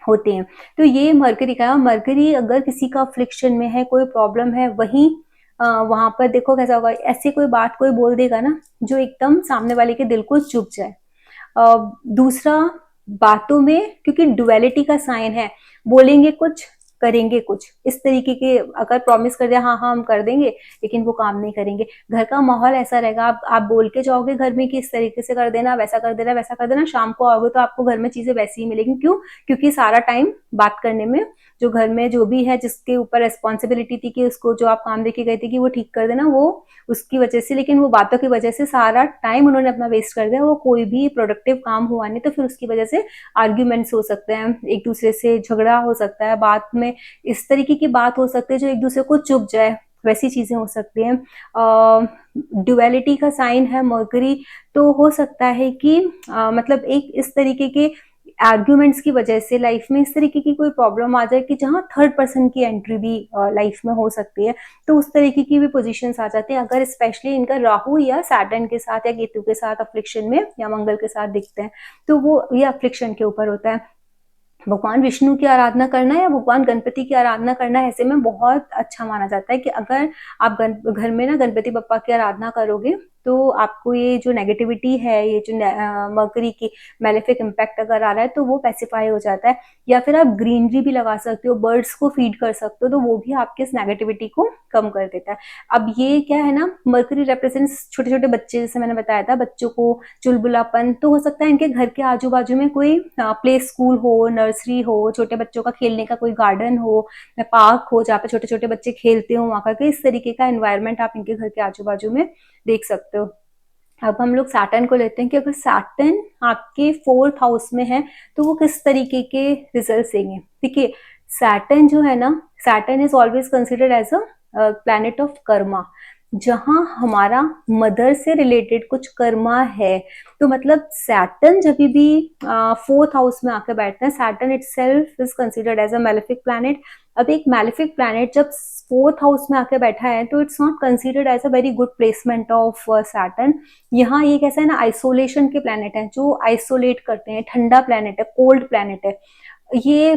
होती हैं। तो ये मरकरी का, मरकरी अगर किसी का अफ्लिक्शन में है, कोई प्रॉब्लम है, वहीं वहां पर देखो कैसा होगा, ऐसी कोई बात कोई बोल देगा ना जो एकदम सामने वाले के दिल को चुभ जाए। दूसरा, बातों में, क्योंकि डुअलिटी का साइन है, बोलेंगे कुछ करेंगे कुछ, इस तरीके के अगर प्रॉमिस कर दिया हाँ हाँ हम कर देंगे लेकिन वो काम नहीं करेंगे। घर का माहौल ऐसा रहेगा, आप बोल के जाओगे घर में कि इस तरीके से कर देना, वैसा कर देना, वैसा कर देना, शाम को आओगे तो आपको घर में चीजें वैसी ही मिलेंगी। क्यों? क्योंकि सारा टाइम बात करने में, जो घर में जो भी है जिसके ऊपर रेस्पॉन्सिबिलिटी थी कि उसको जो आप काम देके गए थे कि वो ठीक कर देना, वो उसकी वजह से, लेकिन वो बातों की वजह से सारा टाइम उन्होंने अपना वेस्ट कर दिया, वो कोई भी प्रोडक्टिव काम हुआ नहीं। तो फिर उसकी वजह से आर्ग्यूमेंट्स हो सकते हैं, एक दूसरे से झगड़ा हो सकता है, बात में इस तरीके की बात हो सकती है जो एक दूसरे को चुभ जाए, वैसी चीजें हो सकती हैं। ड्युअलिटी का साइन है मरकरी, तो हो सकता है कि मतलब एक इस तरीके के आर्ग्यूमेंट्स की वजह से लाइफ में इस तरीके की कोई प्रॉब्लम आ जाए कि जहां थर्ड पर्सन की एंट्री भी लाइफ में हो सकती है। तो उस तरीके की भी पोजीशंस आ जाती हैं अगर स्पेशली इनका राहु या सैटर्न के साथ या केतु के साथ अफ्लिक्शन में या मंगल के साथ दिखते हैं, तो वो ये अफ्लिक्शन के ऊपर होता है। भगवान विष्णु की आराधना करना या भगवान गणपति की आराधना करना ऐसे में बहुत अच्छा माना जाता है कि अगर आप घर में ना गणपति बप्पा की आराधना करोगे तो आपको ये जो नेगेटिविटी है, ये जो मरकरी की मेलेफिक इम्पैक्ट अगर आ रहा है तो वो पैसिफाई हो जाता है। या फिर आप ग्रीनरी भी लगा सकते हो, बर्ड्स को फीड कर सकते हो, तो वो भी आपके इस नेगेटिविटी को कम कर देता है। अब ये क्या है ना, मरकरी रिप्रेजेंट्स छोटे छोटे बच्चे, जैसे मैंने बताया था, बच्चों को चुलबुलापन। तो हो सकता है इनके घर के आजू बाजू में कोई प्ले स्कूल हो, नर्सरी हो, छोटे बच्चों का खेलने का कोई गार्डन हो, पार्क हो जहाँ पे छोटे छोटे बच्चे खेलते हो, वहां करके इस तरीके का एनवायरनमेंट आप इनके घर के आजू बाजू में देख सकते हो। अब हम लोग सैटर्न को लेते हैं कि अगर सैटर्न आपके 4th हाउस में है तो वो किस तरीके के रिजल्ट देंगे। देखिए, सैटर्न जो है ना, Saturn is always considered as a planet of karma. जहां हमारा मदर से रिलेटेड कुछ कर्मा है, तो मतलब सैटर्न जब भी 4th हाउस में आकर बैठते हैं, Saturn itself is considered as a malefic planet. अब एक मैलेफिक प्लैनेट जब 4th हाउस में आकर बैठा है तो it's not considered as a very good placement of Saturn. यहाँ ये कैसा है ना, आइसोलेशन के प्लैनेट है, जो आइसोलेट करते हैं, ठंडा प्लैनेट है, कोल्ड प्लैनेट है। ये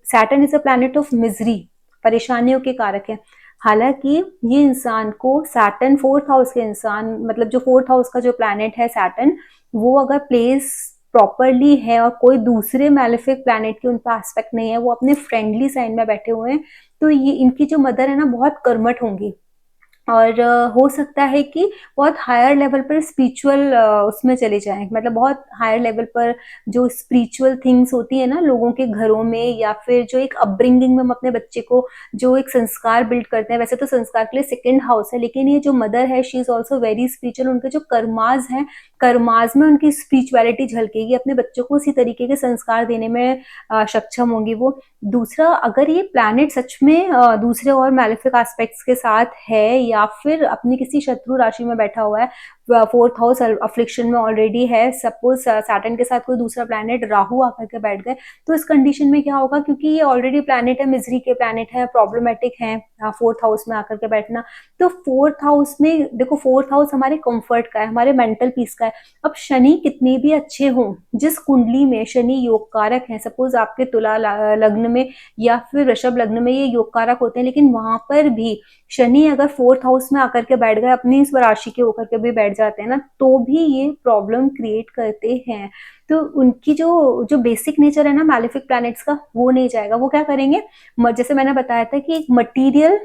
Saturn is a planet of misery, परेशानियों के कारक है। हालांकि ये इंसान को, सैटर्न 4th हाउस के इंसान, मतलब जो 4th हाउस का जो प्लैनेट है सैटर्न, वो अगर प्लेस प्रॉपरली है और कोई दूसरे मैलेफिक प्लैनेट के उन पर एस्पेक्ट नहीं है, वो अपने फ्रेंडली साइन में बैठे हुए हैं, तो ये इनकी जो मदर है ना बहुत कर्मठ होंगी और हो सकता है कि बहुत हायर लेवल पर स्पिरिचुअल उसमें चले जाएं, मतलब बहुत हायर लेवल पर जो स्पिरिचुअल थिंग्स होती है ना लोगों के घरों में, या फिर जो एक अपब्रिंगिंग में हम अपने बच्चे को जो एक संस्कार बिल्ड करते हैं, वैसे तो संस्कार के लिए सेकंड हाउस है, लेकिन ये जो मदर है she is also very spiritual, उनके जो कर्माज हैं, कर्माज में उनकी स्पिरिचुअलिटी झलकेगी, अपने बच्चों को उसी तरीके के संस्कार देने में सक्षम होंगी वो। दूसरा, अगर ये प्लैनेट सच में दूसरे और मैलेफिक एस्पेक्ट्स के साथ है, या फिर अपनी किसी शत्रु राशि में बैठा हुआ है, फोर्थ हाउस अफ्लिक्शन में ऑलरेडी है, सपोज सैटर्न के साथ कोई दूसरा प्लैनेट राहु आकर के बैठ गए, तो इस कंडीशन में क्या होगा, क्योंकि ये ऑलरेडी प्लैनेट है, मिजरी के प्लैनेट है, प्रॉब्लमेटिक है फोर्थ हाउस में आकर के बैठना। तो फोर्थ हाउस में देखो, फोर्थ हाउस हमारे कंफर्ट का है, हमारे मेंटल पीस का है। अब शनि कितने भी अच्छे हों, जिस कुंडली में शनि योग कारक है, सपोज आपके तुला लग्न में या फिर वृषभ लग्न में ये योग कारक होते हैं, लेकिन वहां पर भी शनि अगर फोर्थ हाउस में आकर के बैठ गए, अपनी इस राशि के होकर के भी बैठ जाते हैं ना, तो भी ये प्रॉब्लम क्रिएट करते हैं। तो उनकी जो जो बेसिक नेचर है ना मैलेफिक प्लैनेट्स का, वो नहीं जाएगा। वो क्या करेंगे, जैसे मैंने बताया था कि एक मटीरियल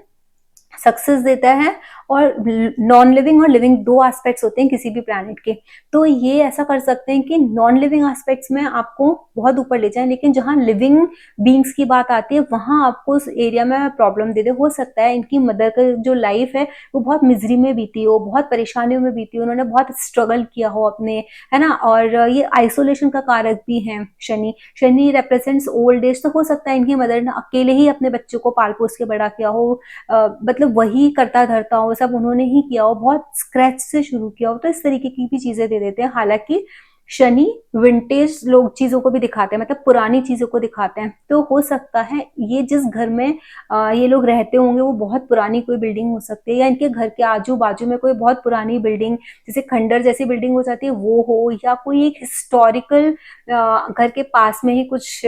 सक्सेस देता है, और नॉन लिविंग और लिविंग दो एस्पेक्ट्स होते हैं किसी भी प्लैनेट के। तो ये ऐसा कर सकते हैं कि नॉन लिविंग एस्पेक्ट्स में आपको बहुत ऊपर ले जाएं, लेकिन जहां लिविंग बींग्स की बात आती है वहां आपको उस एरिया में प्रॉब्लम दे दे। हो सकता है इनकी मदर का जो लाइफ है वो बहुत मिजरी में बीती हो, बहुत परेशानियों में बीती हो, उन्होंने बहुत स्ट्रगल किया हो अपने, है ना। और ये आइसोलेशन का कारक भी है Shani. Shani represents old age, तो हो सकता है इनकी मदर ने अकेले ही अपने बच्चों को पाल पोस के बड़ा किया हो, मतलब वही करता धरता हो, सब उन्होंने ही किया हो, बहुत स्क्रैच से शुरू किया हो, तो इस तरीके की भी चीजें दे देते हैं। हालांकि शनि विंटेज लोग चीजों को भी दिखाते हैं, मतलब पुरानी चीजों को दिखाते हैं। तो हो सकता है ये जिस घर में ये लोग रहते होंगे वो बहुत पुरानी कोई बिल्डिंग हो सकती है, या इनके घर के आजू बाजू में कोई बहुत पुरानी बिल्डिंग, जैसे खंडर जैसी बिल्डिंग हो जाती है वो हो, या कोई एक हिस्टोरिकल घर के पास में ही कुछ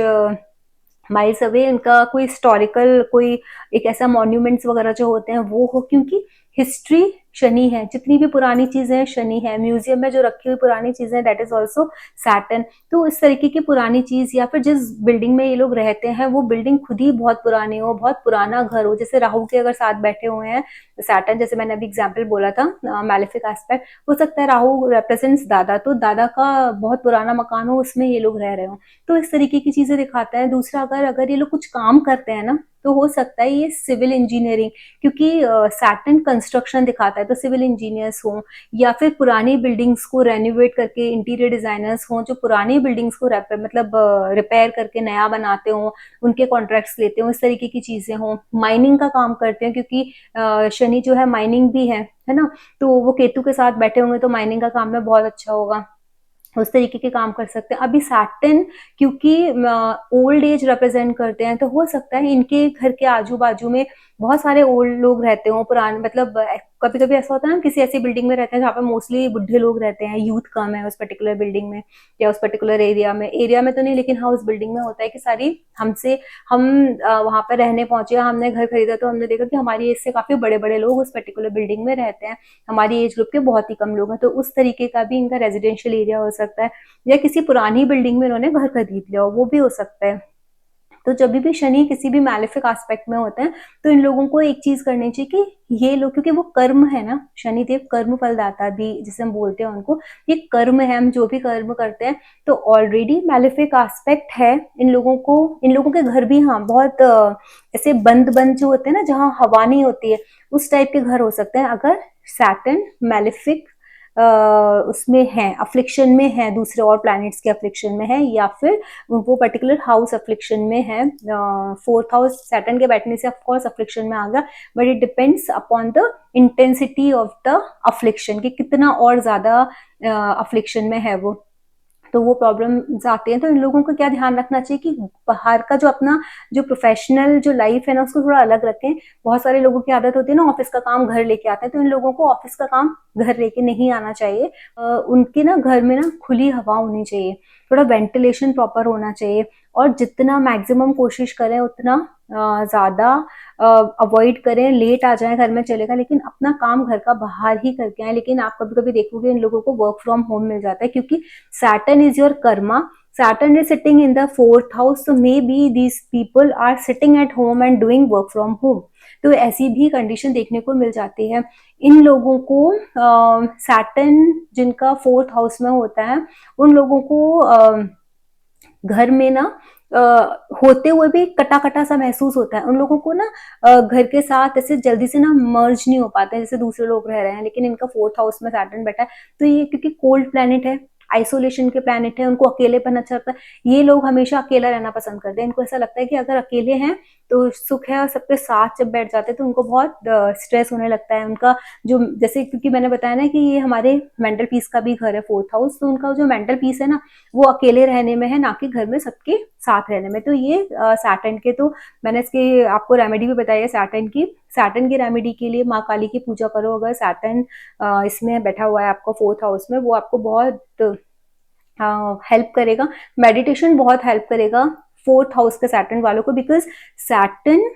माइल्स अवे इनका कोई हिस्टोरिकल कोई एक ऐसा मॉन्यूमेंट्स वगैरह जो होते हैं वो हो, क्योंकि हिस्ट्री शनि है, जितनी भी पुरानी चीजें शनि है, म्यूजियम में जो रखी हुई पुरानी चीजें दैट इज ऑल्सो सैटर्न। तो इस तरीके की पुरानी चीज, या फिर जिस बिल्डिंग में ये लोग रहते हैं वो बिल्डिंग खुद ही बहुत पुरानी हो, बहुत पुराना घर हो, जैसे राहु के अगर साथ बैठे हुए हैं सैटर्न, जैसे मैंने अभी एग्जाम्पल बोला था मैलेफिक एस्पेक्ट, हो सकता है राहु रिप्रेजेंट्स दादा, तो दादा का बहुत पुराना मकान हो उसमें ये लोग रह रहे हो, तो इस तरीके की चीजें दिखाता है। दूसरा, अगर ये लोग कुछ काम करते हैं ना, तो हो सकता है ये सिविल इंजीनियरिंग, क्योंकि सैटर्न कंस्ट्रक्शन दिखाता है, तो सिविल इंजीनियर्स हों, या फिर पुरानी बिल्डिंग्स को रेनोवेट करके इंटीरियर डिजाइनर्स हों, जो पुरानी बिल्डिंग्स को मतलब रिपेयर करके नया बनाते हों, उनके कॉन्ट्रैक्ट्स लेते हों, इस तरीके की चीजें हों। माइनिंग का काम करते हैं, क्योंकि शनि जो है माइनिंग भी है ना, तो वो केतु के साथ बैठे होंगे तो माइनिंग का काम में बहुत अच्छा होगा, उस तरीके के काम कर सकते हैं। अभी सैटर्न क्योंकि ओल्ड एज रिप्रेजेंट करते हैं, तो हो सकता है इनके घर के आजू बाजू में बहुत सारे ओल्ड लोग रहते हो, पुराने, मतलब कभी कभी ऐसा होता है ना, किसी ऐसी बिल्डिंग में रहते हैं जहाँ पे मोस्टली बुढ़े लोग रहते हैं, यूथ कम है उस पर्टिकुलर बिल्डिंग में या उस पर्टिकुलर एरिया में तो नहीं, लेकिन हाँ उस बिल्डिंग में होता है कि सारी हमसे हम वहां पर रहने पहुंचे, हमने घर खरीदा तो हमने देखा कि हमारी एज से काफी बड़े बड़े लोग उस पर्टिकुलर बिल्डिंग में रहते हैं, हमारी एज ग्रुप के बहुत ही कम लोग हैं, तो उस तरीके का भी इनका रेजिडेंशियल एरिया हो सकता है, या किसी पुरानी बिल्डिंग में इन्होंने घर खरीद लिया हो, वो भी हो सकता है। तो जब भी शनि किसी भी मैलेफिक एस्पेक्ट में होते हैं, तो इन लोगों को एक चीज करनी चाहिए कि ये लोग, क्योंकि वो कर्म है ना, शनिदेव कर्म फलदाता भी जिसे हम बोलते हैं उनको, ये कर्म है, हम जो भी कर्म करते हैं, तो ऑलरेडी मैलेफिक एस्पेक्ट है इन लोगों को। इन लोगों के घर भी हाँ बहुत ऐसे बंद बंद जो होते हैं ना, जहाँ हवा नहीं होती है, उस टाइप के घर हो सकते हैं अगर सैटर्न मैलेफिक उसमें है, अफ्लिक्शन में है, दूसरे और प्लैनेट्स के अफ्लिक्शन में है, या फिर वो पर्टिकुलर हाउस अफ्लिक्शन में है। फोर्थ हाउस सैटर्न के बैठने से ऑफकोर्स अफ्लिक्शन में आ गया, but it depends upon the intensity of the affliction, कि कितना और ज्यादा अफ्लिक्शन में है वो, तो वो प्रॉब्लम आते हैं। तो इन लोगों को क्या ध्यान रखना चाहिए कि बाहर का जो अपना जो प्रोफेशनल जो लाइफ है ना उसको थोड़ा अलग रखें। बहुत सारे लोगों की आदत होती है ना ऑफिस का काम घर लेके आते हैं, तो इन लोगों को ऑफिस का काम घर लेके नहीं आना चाहिए। उनके ना घर में ना खुली हवा होनी चाहिए, थोड़ा वेंटिलेशन प्रॉपर होना चाहिए, और जितना मैक्सिमम कोशिश करें उतना ज्यादा अवॉइड करें। लेट आ जाए घर में चलेगा, लेकिन अपना काम घर का बाहर ही करके आए। लेकिन आप कभी कभी देखोगे इन लोगों को वर्क फ्रॉम होम मिल जाता है, क्योंकि Saturn is your Karma, Saturn is sitting in the 4th house, so maybe these people are sitting at home and doing work from home. तो ऐसी भी कंडीशन देखने को मिल जाती है इन लोगों को। सैटर्न जिनका 4th हाउस में होता है उन लोगों को घर में ना होते हुए भी कटा कटा सा महसूस होता है उन लोगों को ना। घर के साथ ऐसे जल्दी से ना मर्ज नहीं हो पाते जैसे दूसरे लोग रह रहे हैं, लेकिन इनका 4th हाउस में सैटर्न बैठा है तो ये क्योंकि कोल्ड प्लैनेट है, आइसोलेशन के प्लैनेट है, उनको अकेलेपन अच्छा लगता है। ये लोग हमेशा अकेला रहना पसंद करते हैं। इनको ऐसा लगता है कि अगर अकेले हैं तो सुख है, और सबके साथ जब बैठ जाते हैं तो उनको बहुत स्ट्रेस होने लगता है। उनका जो जैसे क्योंकि मैंने बताया ना कि ये हमारे मेंटल पीस का भी घर है 4th हाउस, तो उनका जो मेंटल पीस है ना वो अकेले रहने में है, ना कि घर में सबके साथ रहने में। तो ये सैटर्न के तो मैंने इसकी आपको रेमेडी भी बताई है सैटर्न की रेमेडी के लिए माँ काली की पूजा करो। अगर सैटर्न इसमें बैठा हुआ है आपको 4th हाउस में, वो आपको बहुत हेल्प करेगा। मेडिटेशन बहुत हेल्प करेगा 4th हाउस के सैटर्न वालों को, बिकॉज सैटर्न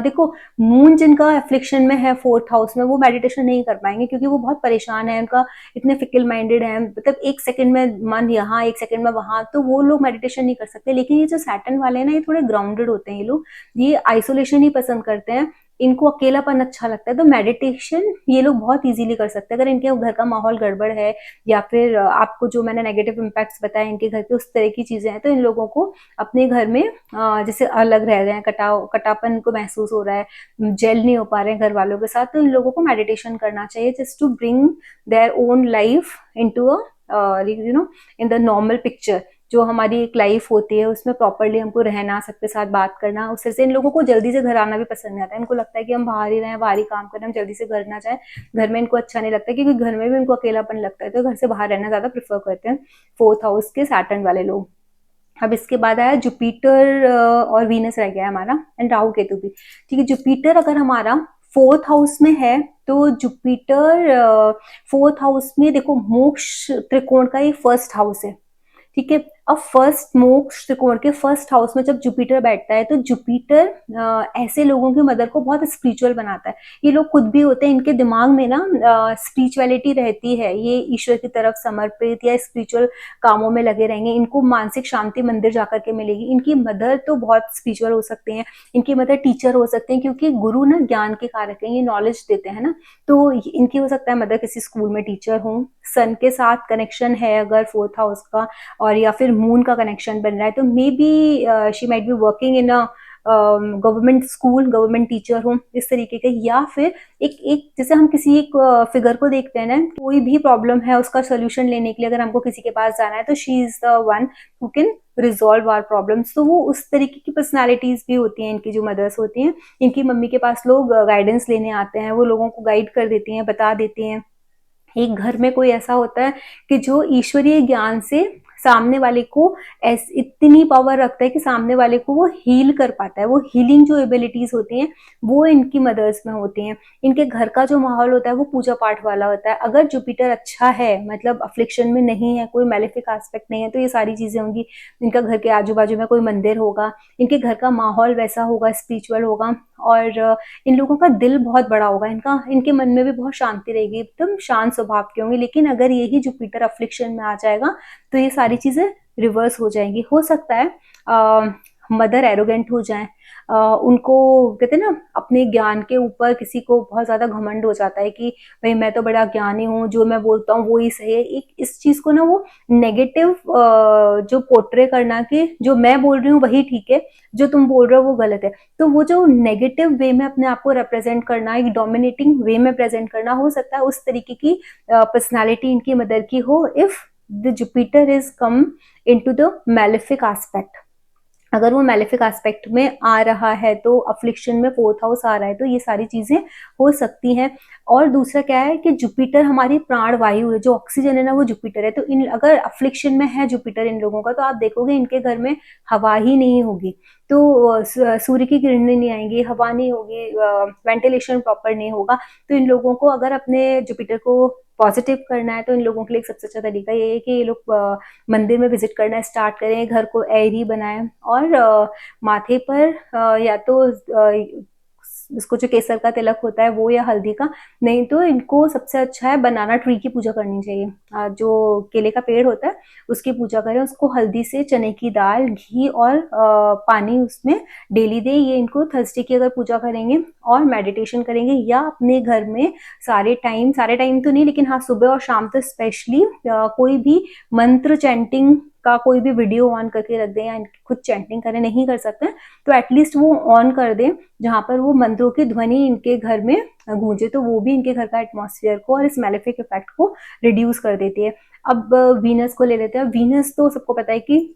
देखो मून जिनका एफ्लिक्शन में है 4th हाउस में वो मेडिटेशन नहीं कर पाएंगे क्योंकि वो बहुत परेशान है, उनका इतने फिकल माइंडेड है, मतलब एक सेकंड में मन यहाँ एक सेकंड में वहां, तो वो लोग मेडिटेशन नहीं कर सकते। लेकिन ये जो सैटर्न वाले हैं ना ये थोड़े ग्राउंडेड होते हैं, ये लोग ये आइसोलेशन ही पसंद करते हैं, इनको अकेलापन अच्छा लगता है, तो मेडिटेशन ये लोग बहुत इजीली कर सकते हैं। अगर इनके घर का माहौल गड़बड़ है या फिर आपको जो मैंने नेगेटिव इम्पैक्ट्स बताए इनके घर के उस तरह की चीजें हैं, तो इन लोगों को अपने घर में जैसे अलग रह रहे हैं, कटापन को महसूस हो रहा है, जेल नहीं हो पा रहे हैं घर वालों के साथ, तो इन लोगों को मेडिटेशन करना चाहिए just to bring their own life into a in the normal picture. जो हमारी एक लाइफ होती है उसमें प्रॉपरली हमको रहना, सबके साथ बात करना, उससे से इन लोगों को जल्दी से घर आना भी पसंद नहीं आता है। इनको लगता है कि हम बाहर ही रहें, बाहर ही काम करें, हम जल्दी से घर ना जाए। घर में इनको अच्छा नहीं लगता क्योंकि घर में भी इनको अकेलापन लगता है, तो घर से बाहर रहना ज्यादा प्रेफर करते हैं 4th हाउस के सैटर्न वाले लोग। अब इसके बाद आया जुपिटर और वीनस रह गया हमारा, एंड राहु केतु भी। ठीक है, जुपिटर अगर हमारा 4th हाउस में है तो जुपिटर 4th हाउस में देखो मोक्ष त्रिकोण का ये 1st हाउस है। ठीक है, अब फर्स्ट मोक्ष त्रिकोण के 1st हाउस में जब जुपिटर बैठता है तो जुपिटर ऐसे लोगों की मदर को बहुत स्पिरिचुअल बनाता है। ये लोग खुद भी होते हैं, इनके दिमाग में ना स्पिरिचुअलिटी रहती है, ये ईश्वर की तरफ समर्पित या स्पिरिचुअल कामों में लगे रहेंगे। इनको मानसिक शांति मंदिर जाकर के मिलेगी। इनकी मदर तो बहुत स्पिरिचुअल हो सकते हैं, इनकी मदर टीचर हो सकते हैं, क्योंकि गुरु ना ज्ञान के कारक हैं, ये नॉलेज देते हैं ना, तो इनकी हो सकता है मदर किसी स्कूल में टीचर हो। सन के साथ कनेक्शन है अगर 4th हाउस का, और या फिर मून का कनेक्शन बन रहा है, तो may be she might be working in a government school, government teacher हो इस तरीके के। या फिर एक जैसे हम किसी एक फिगर को देखते हैं ना, कोई भी प्रॉब्लम है उसका सोल्यूशन लेने के लिए अगर हमको किसी के पास जाना है तो she is the one who can resolve our problems. तो वो उस तरीके की पर्सनालिटीज भी होती हैं इनकी जो मदर्स होती हैं। इनकी मम्मी के पास लोग गाइडेंस लेने आते हैं, वो लोगों को गाइड कर देती हैं, बता देती हैं। एक घर में कोई ऐसा होता है कि जो ईश्वरीय ज्ञान से सामने वाले को इतनी पावर रखता है कि सामने वाले को वो हील कर पाता है। वो हीलिंग जो एबिलिटीज होती हैं वो इनकी मदर्स में होती हैं। इनके घर का जो माहौल होता है वो पूजा पाठ वाला होता है। अगर जुपिटर अच्छा है, मतलब अफ्लिक्शन में नहीं है, कोई मेलेफिक एस्पेक्ट नहीं है, तो ये सारी चीजें होंगी। इनका घर के आजू बाजू में कोई मंदिर होगा, इनके घर का माहौल वैसा होगा, स्पिरिचुअल होगा, और इन लोगों का दिल बहुत बड़ा होगा, इनके मन में भी बहुत शांति रहेगी, एकदम शांत स्वभाव के होंगे। लेकिन अगर यही जुपिटर अफ्लिक्शन में आ जाएगा तो ये सारी चीजें रिवर्स हो जाएंगी। हो सकता है मदर एरोगेंट हो जाए, उनको कहते हैं ना अपने ज्ञान के ऊपर किसी को बहुत ज्यादा घमंड हो जाता है कि भाई मैं तो बड़ा ज्ञानी हूँ, जो मैं बोलता हूँ वो ही सही है। एक इस चीज को ना वो नेगेटिव जो पोर्ट्रे करना कि जो मैं बोल रही हूँ वही ठीक है, जो तुम बोल रहे हो वो गलत है, तो वो जो नेगेटिव वे में अपने आप को रिप्रेजेंट करना, एक डोमिनेटिंग वे में प्रेजेंट करना, हो सकता है उस तरीके की पर्सनालिटी इनकी मदर की हो if the Jupiter is come into the malefic aspect. अगर वो मैलेफिक एस्पेक्ट में आ रहा है तो अफ्लिक्शन में 4th हाउस आ रहा है, तो ये सारी चीजें हो सकती हैं। और दूसरा क्या है कि जुपिटर हमारी प्राण वायु है, जो ऑक्सीजन है ना वो जुपिटर है। तो इन अगर अफ्लिक्शन में है जुपिटर इन लोगों का, तो आप देखोगे इनके घर में हवा ही नहीं होगी, तो सूर्य की किरणें नहीं आएंगी, हवा नहीं होगी, वेंटिलेशन प्रॉपर नहीं होगा। तो इन लोगों को अगर अपने जुपिटर को पॉजिटिव करना है तो इन लोगों के लिए सबसे अच्छा तरीका ये है कि ये लोग मंदिर में विजिट करना स्टार्ट करें, घर को एयरी बनाएं, और माथे पर या तो इसको जो केसर का तिलक होता है वो, या हल्दी का। नहीं तो इनको सबसे अच्छा है बनाना ट्री की पूजा करनी चाहिए। जो केले का पेड़ होता है उसकी पूजा करें, उसको हल्दी से, चने की दाल, घी और पानी उसमें डेली दे। ये इनको थर्सडे की अगर पूजा करेंगे और मेडिटेशन करेंगे, या अपने घर में सारे टाइम तो नहीं, लेकिन हाँ सुबह और शाम तो स्पेशली कोई भी मंत्र चैंटिंग का कोई भी वीडियो ऑन करके रख दें, या खुद चैंटिंग करें, नहीं कर सकते तो एटलीस्ट वो ऑन कर दें जहां पर वो मंत्रों की ध्वनि इनके घर में गूंजे, तो वो भी इनके घर का एटमॉस्फेयर को और इस मेलेफिक इफेक्ट को रिड्यूस कर देती है। अब वीनस को ले लेते हैं। वीनस तो सबको पता है कि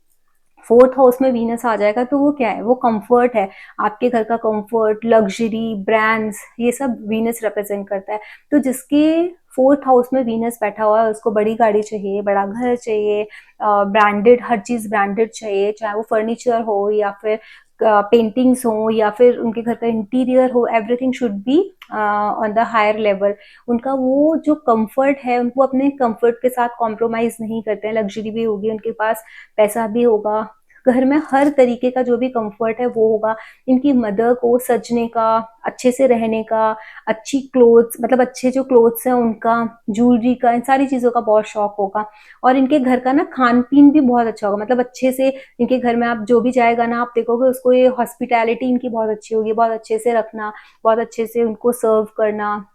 फोर्थ हाउस में वीनस आ जाएगा तो वो क्या है, वो कंफर्ट है। आपके घर का कंफर्ट, लग्जरी, ब्रांड्स, ये सब वीनस रिप्रेजेंट करता है। तो जिसके फोर्थ हाउस में वीनस बैठा हुआ है उसको बड़ी गाड़ी चाहिए, बड़ा घर चाहिए, ब्रांडेड, हर चीज ब्रांडेड चाहिए, चाहे वो फर्नीचर हो या फिर पेंटिंग्स हो या फिर उनके घर का इंटीरियर हो, everything should be on the higher level. उनका वो जो कंफर्ट है, उनको अपने कंफर्ट के साथ कॉम्प्रोमाइज नहीं करते हैं। लग्जरी भी होगी उनके पास, पैसा भी होगा, घर में हर तरीके का जो भी कंफर्ट है वो होगा। इनकी मदर को सजने का, अच्छे से रहने का, अच्छी क्लोथ्स, मतलब अच्छे जो क्लोथ्स हैं उनका, ज्वेलरी का, इन सारी चीजों का बहुत शौक होगा। और इनके घर का ना खान पीन भी बहुत अच्छा होगा, मतलब अच्छे से इनके घर में आप जो भी जाएगा ना, आप देखोगे उसको, ये हॉस्पिटैलिटी इनकी बहुत अच्छी होगी, बहुत अच्छे से रखना, बहुत अच्छे से उनको सर्व करना।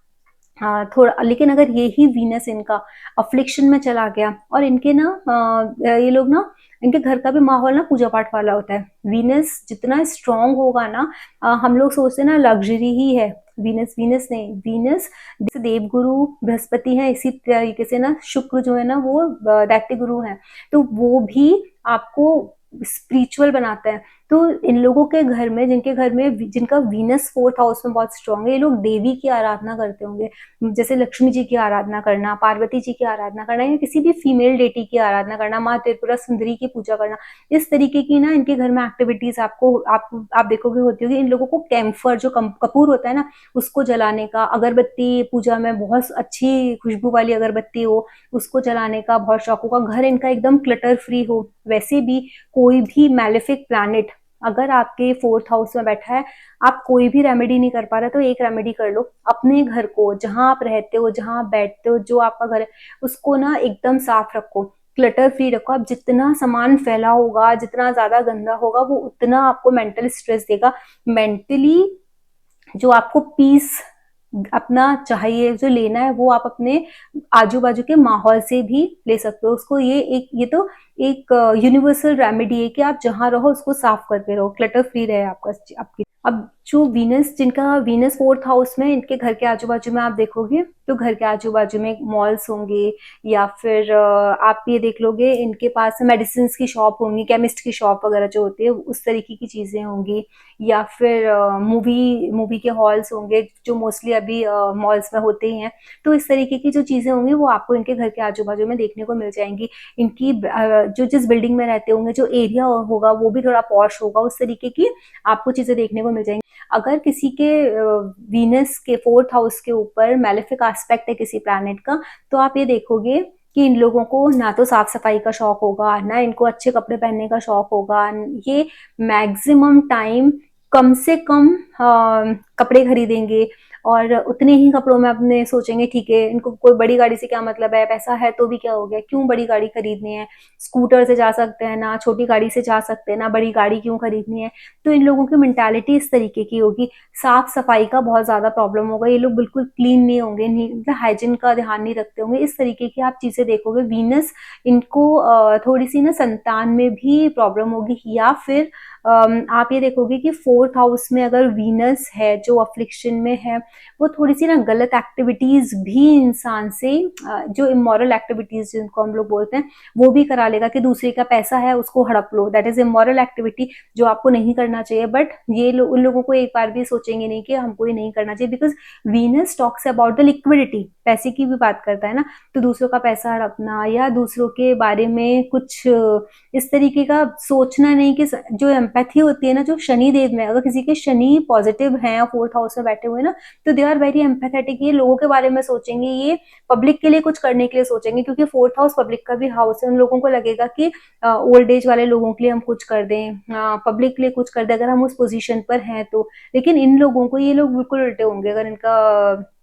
हाँ थोड़ा, लेकिन अगर यही वीनस इनका अफ्लिक्शन में चला गया, और इनके ना ये लोग ना, इनके घर का भी माहौल ना पूजा पाठ वाला होता है। वीनस जितना स्ट्रांग होगा ना, हम लोग सोचते हैं ना लग्जरी ही है वीनस, वीनस नहीं, वीनस जैसे देवगुरु बृहस्पति है, इसी तरीके से ना शुक्र जो है ना वो दैत्य गुरु है, तो वो भी आपको स्पिरिचुअल बनाता है। तो इन लोगों के घर में, जिनके घर में, जिनका वीनस फोर्थ हाउस में बहुत स्ट्रांग है, ये लोग देवी की आराधना करते होंगे, जैसे लक्ष्मी जी की आराधना करना, पार्वती जी की आराधना करना, या किसी भी फीमेल डेटी की आराधना करना, माँ त्रिपुरा सुंदरी की पूजा करना। इस तरीके की ना इनके घर में एक्टिविटीज आपको आप देखोगे होती होगी। इन लोगों को कैम्फर, जो कपूर होता है ना, उसको जलाने का, अगरबत्ती, पूजा में बहुत अच्छी खुशबू वाली अगरबत्ती हो उसको जलाने का बहुत शौक होगा। घर इनका एकदम क्लटर फ्री हो। वैसे भी कोई भी मैलेफिक प्लैनेट अगर आपके फोर्थ हाउस में बैठा है, आप कोई भी रेमेडी नहीं कर पा रहे तो एक रेमेडी कर लो। अपने घर को, जहां आप रहते हो, जहां आप बैठते हो, जो आपका घर है, उसको ना एकदम साफ रखो, क्लटर फ्री रखो। अब जितना सामान फैला होगा, जितना ज्यादा गंदा होगा, वो उतना आपको मेंटल स्ट्रेस देगा। मेंटली जो आपको पीस अपना चाहिए, जो लेना है, वो आप अपने आजू बाजू के माहौल से भी ले सकते हो उसको। ये तो एक यूनिवर्सल रेमेडी है कि आप जहां रहो उसको साफ करके रहो, क्लटर फ्री रहे आपका, आपकी। अब जो वीनस, जिनका वीनस फोर्थ हाउस में, इनके घर के आजू बाजू में आप देखोगे तो घर के आजू बाजू में मॉल्स होंगे, या फिर आप ये देख लोगे इनके पास मेडिसिन की शॉप होंगी, केमिस्ट की शॉप वगैरह जो होती है उस तरीके की चीजें होंगी, या फिर मूवी के हॉल्स होंगे जो मोस्टली अभी मॉल्स में होते ही हैं। तो इस तरीके की जो चीजें होंगी वो आपको इनके घर के आजू बाजू में देखने को मिल जाएंगी। इनकी जो जिस बिल्डिंग में रहते होंगे, जो एरिया होगा वो भी थोड़ा पॉश होगा, उस तरीके की आपको चीजें देखने को मिल जाएंगी। अगर किसी के वीनस के फोर्थ हाउस के ऊपर मैलेफिक एस्पेक्ट है किसी प्लैनेट का, तो आप ये देखोगे कि इन लोगों को ना तो साफ सफाई का शौक होगा, ना इनको अच्छे कपड़े पहनने का शौक होगा। ये मैक्सिमम टाइम कम से कम कपड़े खरीदेंगे, और उतने ही कपड़ों में अपने सोचेंगे ठीक है, इनको कोई बड़ी गाड़ी से क्या मतलब है, पैसा है तो भी क्या हो गया, क्यों बड़ी गाड़ी खरीदनी है, स्कूटर से जा सकते हैं ना, छोटी गाड़ी से जा सकते हैं ना, बड़ी गाड़ी क्यों खरीदनी है। तो इन लोगों की मेंटालिटी इस तरीके की होगी। साफ सफाई का बहुत ज्यादा प्रॉब्लम होगा, ये लोग बिल्कुल क्लीन नहीं होंगे, मतलब हाइजीन का ध्यान नहीं रखते होंगे। इस तरीके की आप चीजें देखोगे। वीनस इनको थोड़ी सी ना संतान में भी प्रॉब्लम होगी, या फिर आप ये देखोगे कि फोर्थ हाउस में अगर वीनस है जो अफ्लिक्शन में है, वो थोड़ी सी ना गलत एक्टिविटीज भी इंसान से, जो इमोरल एक्टिविटीज जिनको हम लोग बोलते हैं, वो भी करा लेगा कि दूसरे का पैसा है उसको हड़प लो। दैट इज इमोरल एक्टिविटी जो आपको नहीं करना चाहिए। बट ये उन लोगों को एक बार भी सोचेंगे नहीं कि हमको ये नहीं करना चाहिए, because Venus talks about the liquidity, पैसे की भी बात करता है ना। तो दूसरों का पैसा हड़पना, या दूसरों के बारे में कुछ इस तरीके का सोचना नहीं कि जो एम्पैथी होती है ना, जो शनि देव में, अगर किसी के शनि पॉजिटिव हैं और 4th हाउस में बैठे हुए ना, तो दे आर वेरी एम्पैथेटिक। ये लोगों के बारे में सोचेंगे, ये पब्लिक के लिए कुछ करने के लिए सोचेंगे, क्योंकि 4th हाउस पब्लिक का भी हाउस है। उन लोगों को लगेगा कि ओल्ड एज वाले लोगों के लिए हम कुछ कर दें, पब्लिक के लिए कुछ कर दें अगर हम उस पोजीशन पर हैं तो। लेकिन इन लोगों को, ये लोग बिल्कुल उल्टे होंगे अगर इनका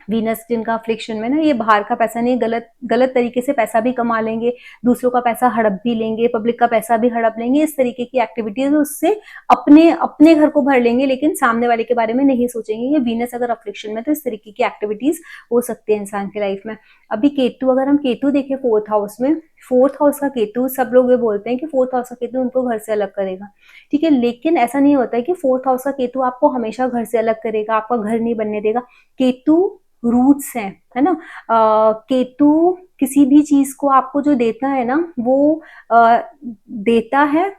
वीनस जिनका अफ्लिक्शन में ना, ये बाहर का पैसा नहीं, गलत गलत तरीके से पैसा भी कमा लेंगे, दूसरों का पैसा हड़प भी लेंगे, पब्लिक का पैसा भी हड़प लेंगे। इस तरीके की एक्टिविटीज उससे अपने अपने घर को भर लेंगे, लेकिन सामने वाले के बारे में नहीं सोचेंगे। ये वीनस अगर अफ्लिक्शन में, तो इस तरीके की एक्टिविटीज हो सकती है इंसान की लाइफ में। अभी केतु, अगर हम केतु देखें 4th हाउस में, 4th हाउस का केतु, सब लोग ये बोलते हैं कि 4th हाउस का केतु उनको घर से अलग करेगा, ठीक है। लेकिन ऐसा नहीं होता है कि 4th हाउस का केतु आपको हमेशा घर से अलग करेगा, आपका घर नहीं बनने देगा। केतु रूट्स है ना। केतु किसी भी चीज को आपको जो देता है ना, वो देता है,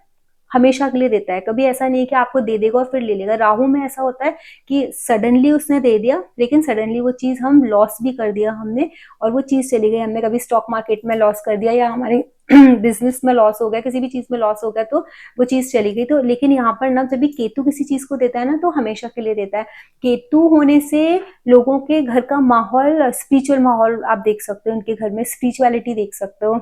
हमेशा के लिए देता है। कभी ऐसा नहीं है कि आपको दे देगा और फिर ले लेगा। राहु में ऐसा होता है कि सडनली उसने दे दिया, लेकिन सडनली वो चीज हम लॉस भी कर दिया हमने, और वो चीज चली गई। हमने कभी स्टॉक मार्केट में लॉस कर दिया, या हमारे बिजनेस में लॉस हो गया, किसी भी चीज में लॉस हो गया, तो वो चीज चली गई। तो लेकिन यहाँ पर ना, जब भी केतु किसी चीज को देता है ना, तो हमेशा के लिए देता है। केतु होने से लोगों के घर का माहौल, स्पिरिचुअल माहौल आप देख सकते हो, इनके घर में स्पिरिचुअलिटी देख सकते हो।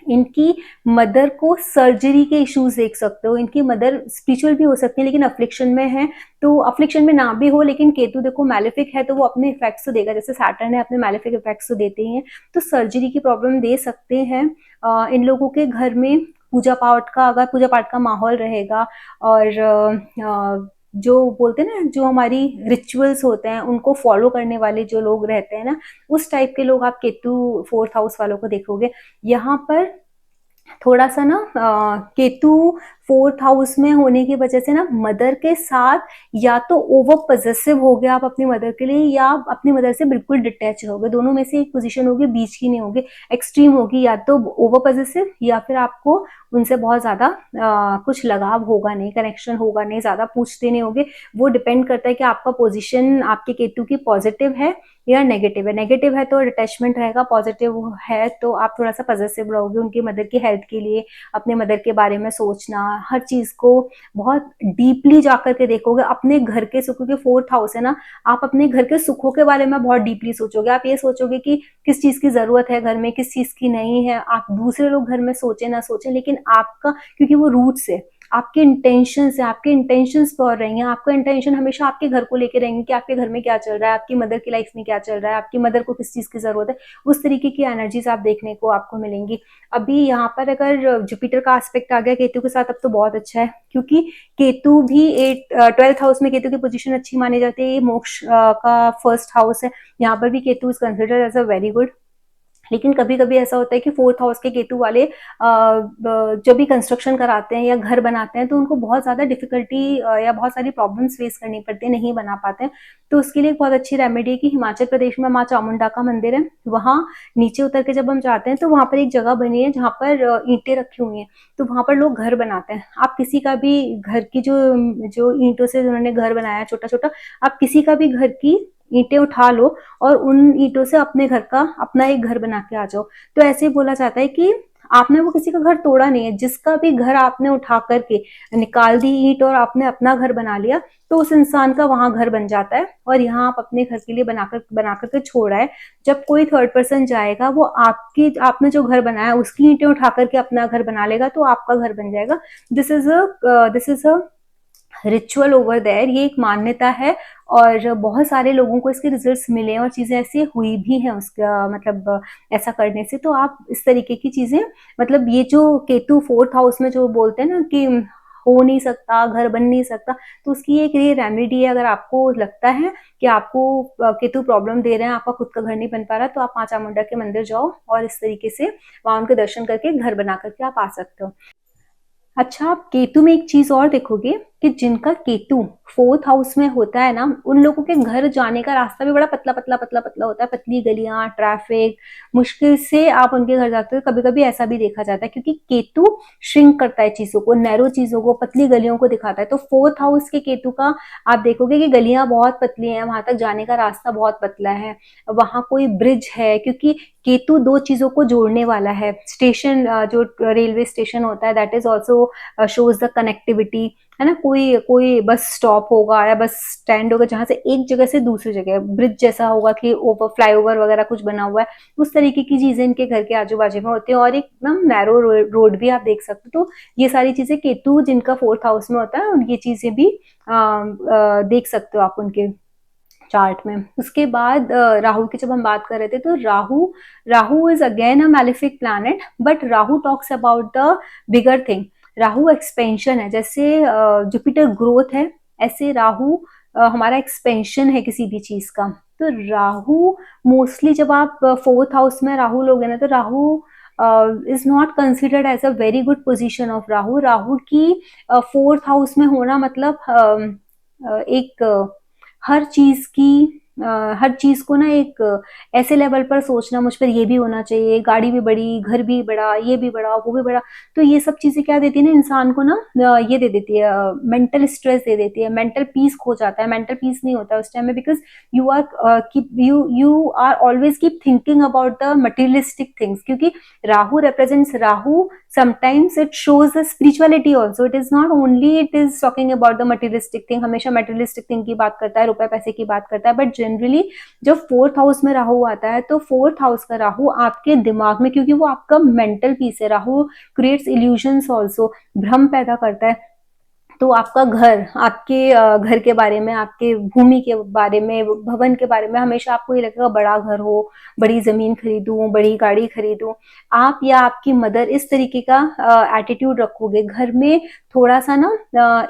इनकी मदर को सर्जरी के इश्यूज देख सकते हो। इनकी मदर स्पिरिचुअल भी हो सकती है, लेकिन अफ्लिक्शन में है, तो अफ्लिक्शन में ना भी हो, लेकिन केतु देखो मैलेफिक है, तो वो अपने इफेक्ट्स तो देगा, जैसे सैटर्न है, अपने मैलेफिक इफेक्ट्स तो देते ही हैं। तो सर्जरी की प्रॉब्लम दे सकते हैं। इन लोगों के घर में पूजा पाठ का, अगर पूजा पाठ का माहौल रहेगा, और जो बोलते हैं ना, जो हमारी रिचुअल्स होते हैं उनको फॉलो करने वाले जो लोग रहते हैं ना, उस टाइप के लोग आप केतु 4th हाउस वालों को देखोगे। यहाँ पर थोड़ा सा ना, केतु 4th हाउस में होने की वजह से ना, मदर के साथ या तो ओवर पॉजेसिव हो गया आप अपनी मदर के लिए, या आप अपनी मदर से बिल्कुल डिटैच रहोगे। दोनों में से एक पोजीशन होगी, बीच की नहीं होगी, एक्सट्रीम होगी। या तो ओवर पॉजेसिव, या फिर आपको उनसे बहुत ज्यादा कुछ लगाव होगा नहीं, कनेक्शन होगा नहीं, ज्यादा पूछते नहीं होगे। वो डिपेंड करता है कि आपका पोजीशन आपके केतु की पॉजिटिव है या नेगेटिव है। नेगेटिव है तो अटैचमेंट रहेगा, पॉजिटिव है तो आप थोड़ा सा पॉजिटिव रहोगे उनकी मदर की हेल्थ के लिए, अपने मदर के बारे में सोचना, हर चीज को बहुत डीपली जाकर के देखोगे। अपने घर के सुखों के 4th हाउस है ना, आप अपने घर के सुखों के बारे में बहुत डीपली सोचोगे। आप ये सोचोगे कि किस चीज की जरूरत है घर में, किस चीज की नहीं है। आप दूसरे लोग घर में सोचे ना सोचे, लेकिन आपका, क्योंकि वो रूट से आपके इंटेंशन से, आपके इंटेंशंस पर रहेंगे। आपका इंटेंशन हमेशा आपके घर को लेके रहेंगे कि आपके घर में क्या चल रहा है, आपकी मदर की लाइफ में क्या चल रहा है, आपकी मदर को किस चीज की जरूरत है। उस तरीके की एनर्जीज आप देखने को आपको मिलेंगी। अभी यहाँ पर अगर जुपिटर का एस्पेक्ट आ गया केतु के साथ, अब तो बहुत अच्छा है, क्योंकि केतु भी 12th हाउस में केतु की पोजीशन अच्छी मानी जाती है। ये मोक्ष का 1st हाउस है, यहाँ पर भी Ketu is considered as a very good. लेकिन कभी कभी ऐसा होता है कि 4th हाउस के केतु वाले जब भी कंस्ट्रक्शन कराते हैं या घर बनाते हैं, तो उनको बहुत ज्यादा डिफिकल्टी या बहुत सारी प्रॉब्लम्स फेस करनी पड़ती है, नहीं बना पाते हैं। तो उसके लिए एक बहुत अच्छी रेमेडी है कि हिमाचल प्रदेश में माँ चामुंडा का मंदिर है, वहां नीचे उतर के जब हम जाते हैं, तो वहां पर एक जगह बनी है जहाँ पर ईंटें रखी हुई हैं, तो वहां पर लोग घर बनाते हैं। आप किसी का भी घर की जो जो ईंटों से उन्होंने घर बनाया छोटा छोटा, आप किसी का भी घर की ईंटें उठा लो और उन ईंटों से अपने घर का अपना एक घर बना के आ जाओ। तो ऐसे बोला जाता है कि आपने वो किसी का घर तोड़ा नहीं है, जिसका भी घर आपने उठा करके निकाल दी ईंट और आपने अपना घर बना लिया, तो उस इंसान का वहां घर बन जाता है। और यहाँ आप अपने घर के लिए बनाकर के छोड़ा है। जब कोई थर्ड पर्सन जाएगा, वो आपने जो घर बनाया उसकी ईंटें उठा करके अपना घर बना लेगा, तो आपका घर बन जाएगा। This is a ritual over there, ये एक मान्यता है। और बहुत सारे लोगों को इसके रिजल्ट्स मिले और चीजें ऐसी हुई भी हैं उसका, मतलब ऐसा करने से। तो आप इस तरीके की चीजें, मतलब ये जो केतु 4th हाउस में जो बोलते हैं ना कि हो नहीं सकता, घर बन नहीं सकता, तो उसकी एक ये रेमेडी है। अगर आपको लगता है कि आपको केतु प्रॉब्लम दे रहे हैं, आपका खुद का घर नहीं बन पा रहा, तो आप माँ चामुंडा के मंदिर जाओ और इस तरीके से वहां उनके दर्शन करके घर बना करके आप आ सकते हो। अच्छा, आप केतु में एक चीज और देखोगे कि जिनका केतु फोर्थ हाउस में होता है ना, उन लोगों के घर जाने का रास्ता भी बड़ा पतला पतला पतला पतला होता है, पतली गलियां, ट्रैफिक, मुश्किल से आप उनके घर जाते हो। कभी कभी ऐसा भी देखा जाता है क्योंकि केतु श्रिंक करता है चीजों को, नैरो चीजों को, पतली गलियों को दिखाता है। तो फोर्थ हाउस के केतु का आप देखोगे कि गलियां बहुत पतली हैं, वहां तक जाने का रास्ता बहुत पतला है, वहां कोई ब्रिज है, क्योंकि केतु दो चीजों को जोड़ने वाला है। स्टेशन, जो रेलवे स्टेशन होता है, that is also shows the connectivity, है ना। कोई कोई बस स्टॉप होगा या बस स्टैंड होगा जहां से एक जगह से दूसरी जगह, ब्रिज जैसा होगा कि ओवर फ्लाईओवर वगैरह कुछ बना हुआ है, उस तरीके की चीजें इनके घर के आजू बाजू में होती है। और एकदम नैरो रोड भी आप देख सकते हो। तो ये सारी चीजें केतु जिनका फोर्थ हाउस में होता है, और ये चीजें भी देख सकते हो आप उनके चार्ट में। उसके बाद राहु की जब हम बात कर रहे थे, तो Rahu is again a malefic planet, but Rahu talks about the bigger thing. Rahu expansion है, जैसे जुपिटर ग्रोथ है, ऐसे राहु हमारा एक्सपेंशन है किसी भी चीज का। तो राहु मोस्टली जब आप फोर्थ हाउस में राहु लोगे ना, तो Rahu is not considered as a very good position of Rahu. Rahu की फोर्थ हाउस में होना मतलब एक हर चीज की हर चीज को ना एक ऐसे लेवल पर सोचना, मुझ पर ये भी होना चाहिए, गाड़ी भी बड़ी, घर भी बड़ा, ये भी बड़ा, वो भी बड़ा। तो ये सब चीजें क्या देती है ना इंसान को ना, ये दे देती है, मेंटल स्ट्रेस दे देती है, मेंटल पीस खो जाता है, मेंटल पीस नहीं होता उस टाइम में, because you are always keep thinking about the materialistic things. क्योंकि Rahu represents, Rahu sometimes it shows the spirituality also, it is not only it is talking about the materialistic thing, हमेशा materialistic thing की बात करता है, रुपए पैसे की बात करता है, बट जनरली जब फोर्थ हाउस में राहु आता है, तो फोर्थ हाउस का राहु आपके दिमाग में, क्योंकि वो आपका मेंटल पीस है, राहु क्रिएट्स इल्यूजन्स ऑल्सो, भ्रम पैदा करता है। तो आपका घर, आपके घर के बारे में, आपके भूमि के बारे में, भवन के बारे में हमेशा आपको ये लगेगा बड़ा घर हो, बड़ी जमीन खरीदूं, बड़ी गाड़ी खरीदूं। आप या आपकी मदर इस तरीके का एटीट्यूड रखोगे घर में। थोड़ा सा ना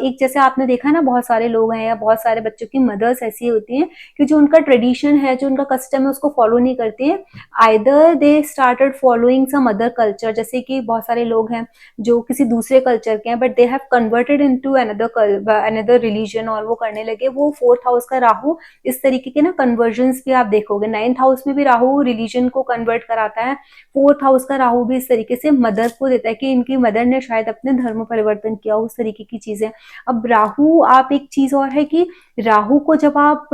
एक, जैसे आपने देखा ना, बहुत सारे लोग हैं या बहुत सारे बच्चों की मदर्स ऐसी होती हैं कि जो उनका ट्रेडिशन है, जो उनका कस्टम है, उसको फॉलो नहीं करती हैं। Either they started following some other culture, जैसे कि बहुत सारे लोग हैं जो किसी दूसरे कल्चर के हैं, but they have converted into another religion, और वो करने लगे। वो फोर्थ हाउस का राहु इस तरीके के ना कन्वर्जन्स भी आप देखोगे। नाइन्थ हाउस में भी राहु रिलीजन को कन्वर्ट कराता है, फोर्थ हाउस का राहु भी इस तरीके से मदर को देता है कि इनकी मदर ने शायद अपने धर्म परिवर्तन किया, उस तरीके की चीजें। अब राहु, आप एक चीज और है कि राहु को जब आप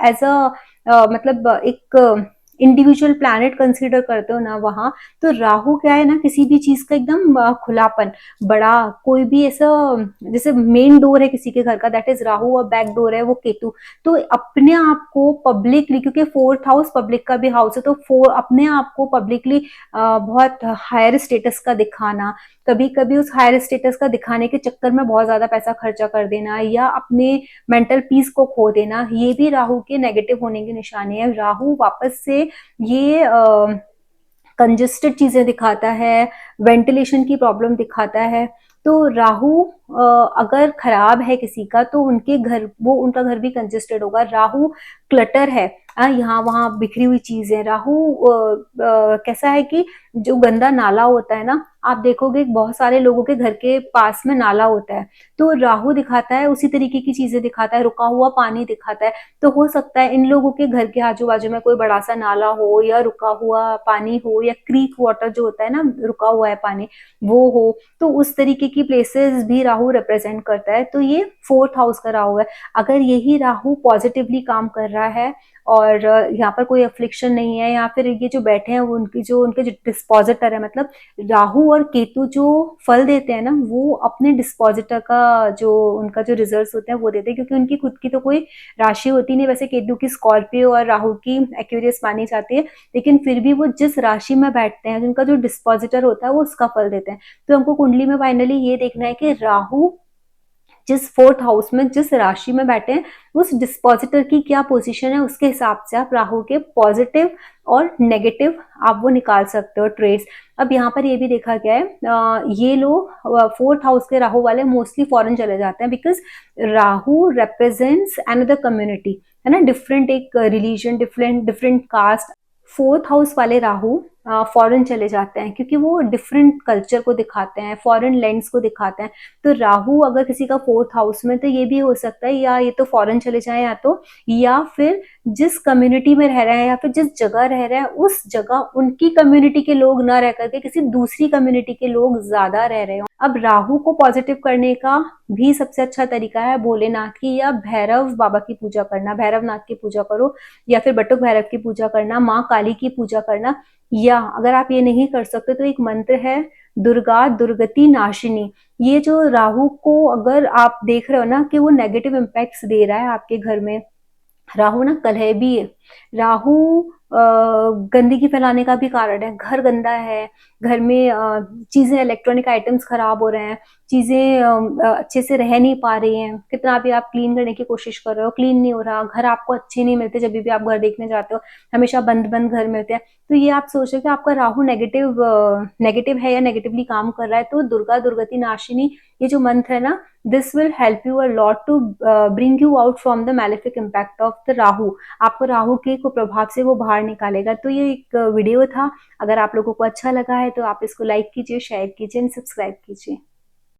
एज अ मतलब एक इंडिविजुअल प्लैनेट कंसीडर करते हो ना वहां, तो राहु क्या है ना, किसी भी चीज का एकदम खुलापन, बड़ा कोई भी ऐसा, जैसे मेन डोर है किसी के घर का, दैट इज राहु, और बैक डोर है वो केतु। तो अपने आप को पब्लिकली, क्योंकि फोर्थ हाउस पब्लिक का भी हाउस है, तो अपने आप को पब्लिकली बहुत हायर स्टेटस का दिखाना, कभी कभी उस हायर स्टेटस का दिखाने के चक्कर में बहुत ज्यादा पैसा खर्चा कर देना, या अपने मेंटल पीस को खो देना, ये भी राहु के नेगेटिव होने की निशानी है। राहु वापस से ये कंजेस्टेड चीजें दिखाता है, वेंटिलेशन की प्रॉब्लम दिखाता है। तो राहु अगर खराब है किसी का, तो उनके घर, वो उनका घर भी कंजेस्टेड होगा। राहु क्लटर है, यहाँ वहां बिखरी हुई चीजें। राहु कैसा है कि जो गंदा नाला होता है ना, आप देखोगे बहुत सारे लोगों के घर के पास में नाला होता है, तो राहु दिखाता है उसी तरीके की चीजें दिखाता है, रुका हुआ पानी दिखाता है। तो हो सकता है इन लोगों के घर के आजू बाजू में कोई बड़ा सा नाला हो, या रुका हुआ पानी हो, या क्रीक वाटर जो होता है ना, रुका हुआ है पानी, वो हो। तो उस तरीके की प्लेसेस भी राहु रिप्रेजेंट करता है। तो ये फोर्थ हाउस का राहु है। अगर यही राहु पॉजिटिवली काम कर रहा है, और यहाँ पर कोई अफ्लिक्शन नहीं है, या फिर ये जो बैठे हैं उनके जो डिस्पोजिटर है, मतलब राहु और केतु जो फल देते हैं ना, वो अपने डिस्पोजिटर का जो उनका जो रिजल्ट्स होते हैं वो देते हैं, क्योंकि उनकी खुद की तो कोई राशि होती नहीं। वैसे केतु की स्कॉर्पियो और राहु की एक्वेरियस मानी जाती है, लेकिन फिर भी वो जिस राशि में बैठते हैं, उनका जो डिस्पोजिटर होता है वो उसका फल देते हैं। तो हमको कुंडली में फाइनली ये देखना है कि राहु जिस फोर्थ हाउस में, जिस राशि में बैठे हैं, उस डिस्पोजिटर की क्या पोजीशन है, उसके हिसाब से आप राहु के पॉजिटिव और नेगेटिव आप वो निकाल सकते हो ट्रेड्स। अब यहाँ पर ये भी देखा गया है, ये लोग फोर्थ हाउस के राहु वाले मोस्टली फॉरेन चले जाते हैं, because Rahu represents another community, है ना, डिफरेंट एक religion, different caste. Fourth house वाले राहु फॉरेन चले जाते हैं, क्योंकि वो डिफरेंट कल्चर को दिखाते हैं, फॉरेन लैंड्स को दिखाते हैं। तो राहु अगर किसी का 4th हाउस में, तो ये भी हो सकता है या ये तो फॉरेन चले जाए, या फिर जिस कम्युनिटी में रह रहे हैं या फिर जिस जगह रह रहे हैं उस जगह उनकी कम्युनिटी के लोग ना रह करके किसी दूसरी कम्युनिटी के लोग ज्यादा रह रहे हो। अब राहु को पॉजिटिव करने का भी सबसे अच्छा तरीका है भोलेनाथ की या भैरव बाबा की पूजा करना, भैरव नाथ की पूजा करो, या फिर बटुक भैरव की पूजा करना, माँ काली की पूजा करना, या अगर आप ये नहीं कर सकते तो एक मंत्र है दुर्गा दुर्गति नाशिनी। ये जो राहु को अगर आप देख रहे हो ना कि वो नेगेटिव इम्पैक्ट्स दे रहा है आपके घर में, राहु ना कलह भी है। राहु गंदगी फैलाने का भी कारण है, घर गंदा है, घर में चीजें, इलेक्ट्रॉनिक आइटम्स खराब हो रहे हैं, चीजें अच्छे से रह नहीं पा रही हैं, कितना भी आप क्लीन करने की कोशिश कर रहे हो क्लीन नहीं हो रहा, घर आपको अच्छे नहीं मिलते, जब भी आप घर देखने जाते हो हमेशा बंद बंद घर मिलते हैं। तो ये आप सोचो कि आपका राहु नेगेटिव है या नेगेटिवली काम कर रहा है, तो दुर्गा दुर्गति नाशिनी ये जो मंत्र है ना, this will help you a lot to bring you out from the malefic impact of the Rahu. आपको राहु के कुप्रभाव से वो बाहर निकालेगा। तो ये एक वीडियो था, अगर आप लोगों को अच्छा लगा है तो आप इसको लाइक कीजिए, शेयर कीजिए, सब्सक्राइब कीजिए।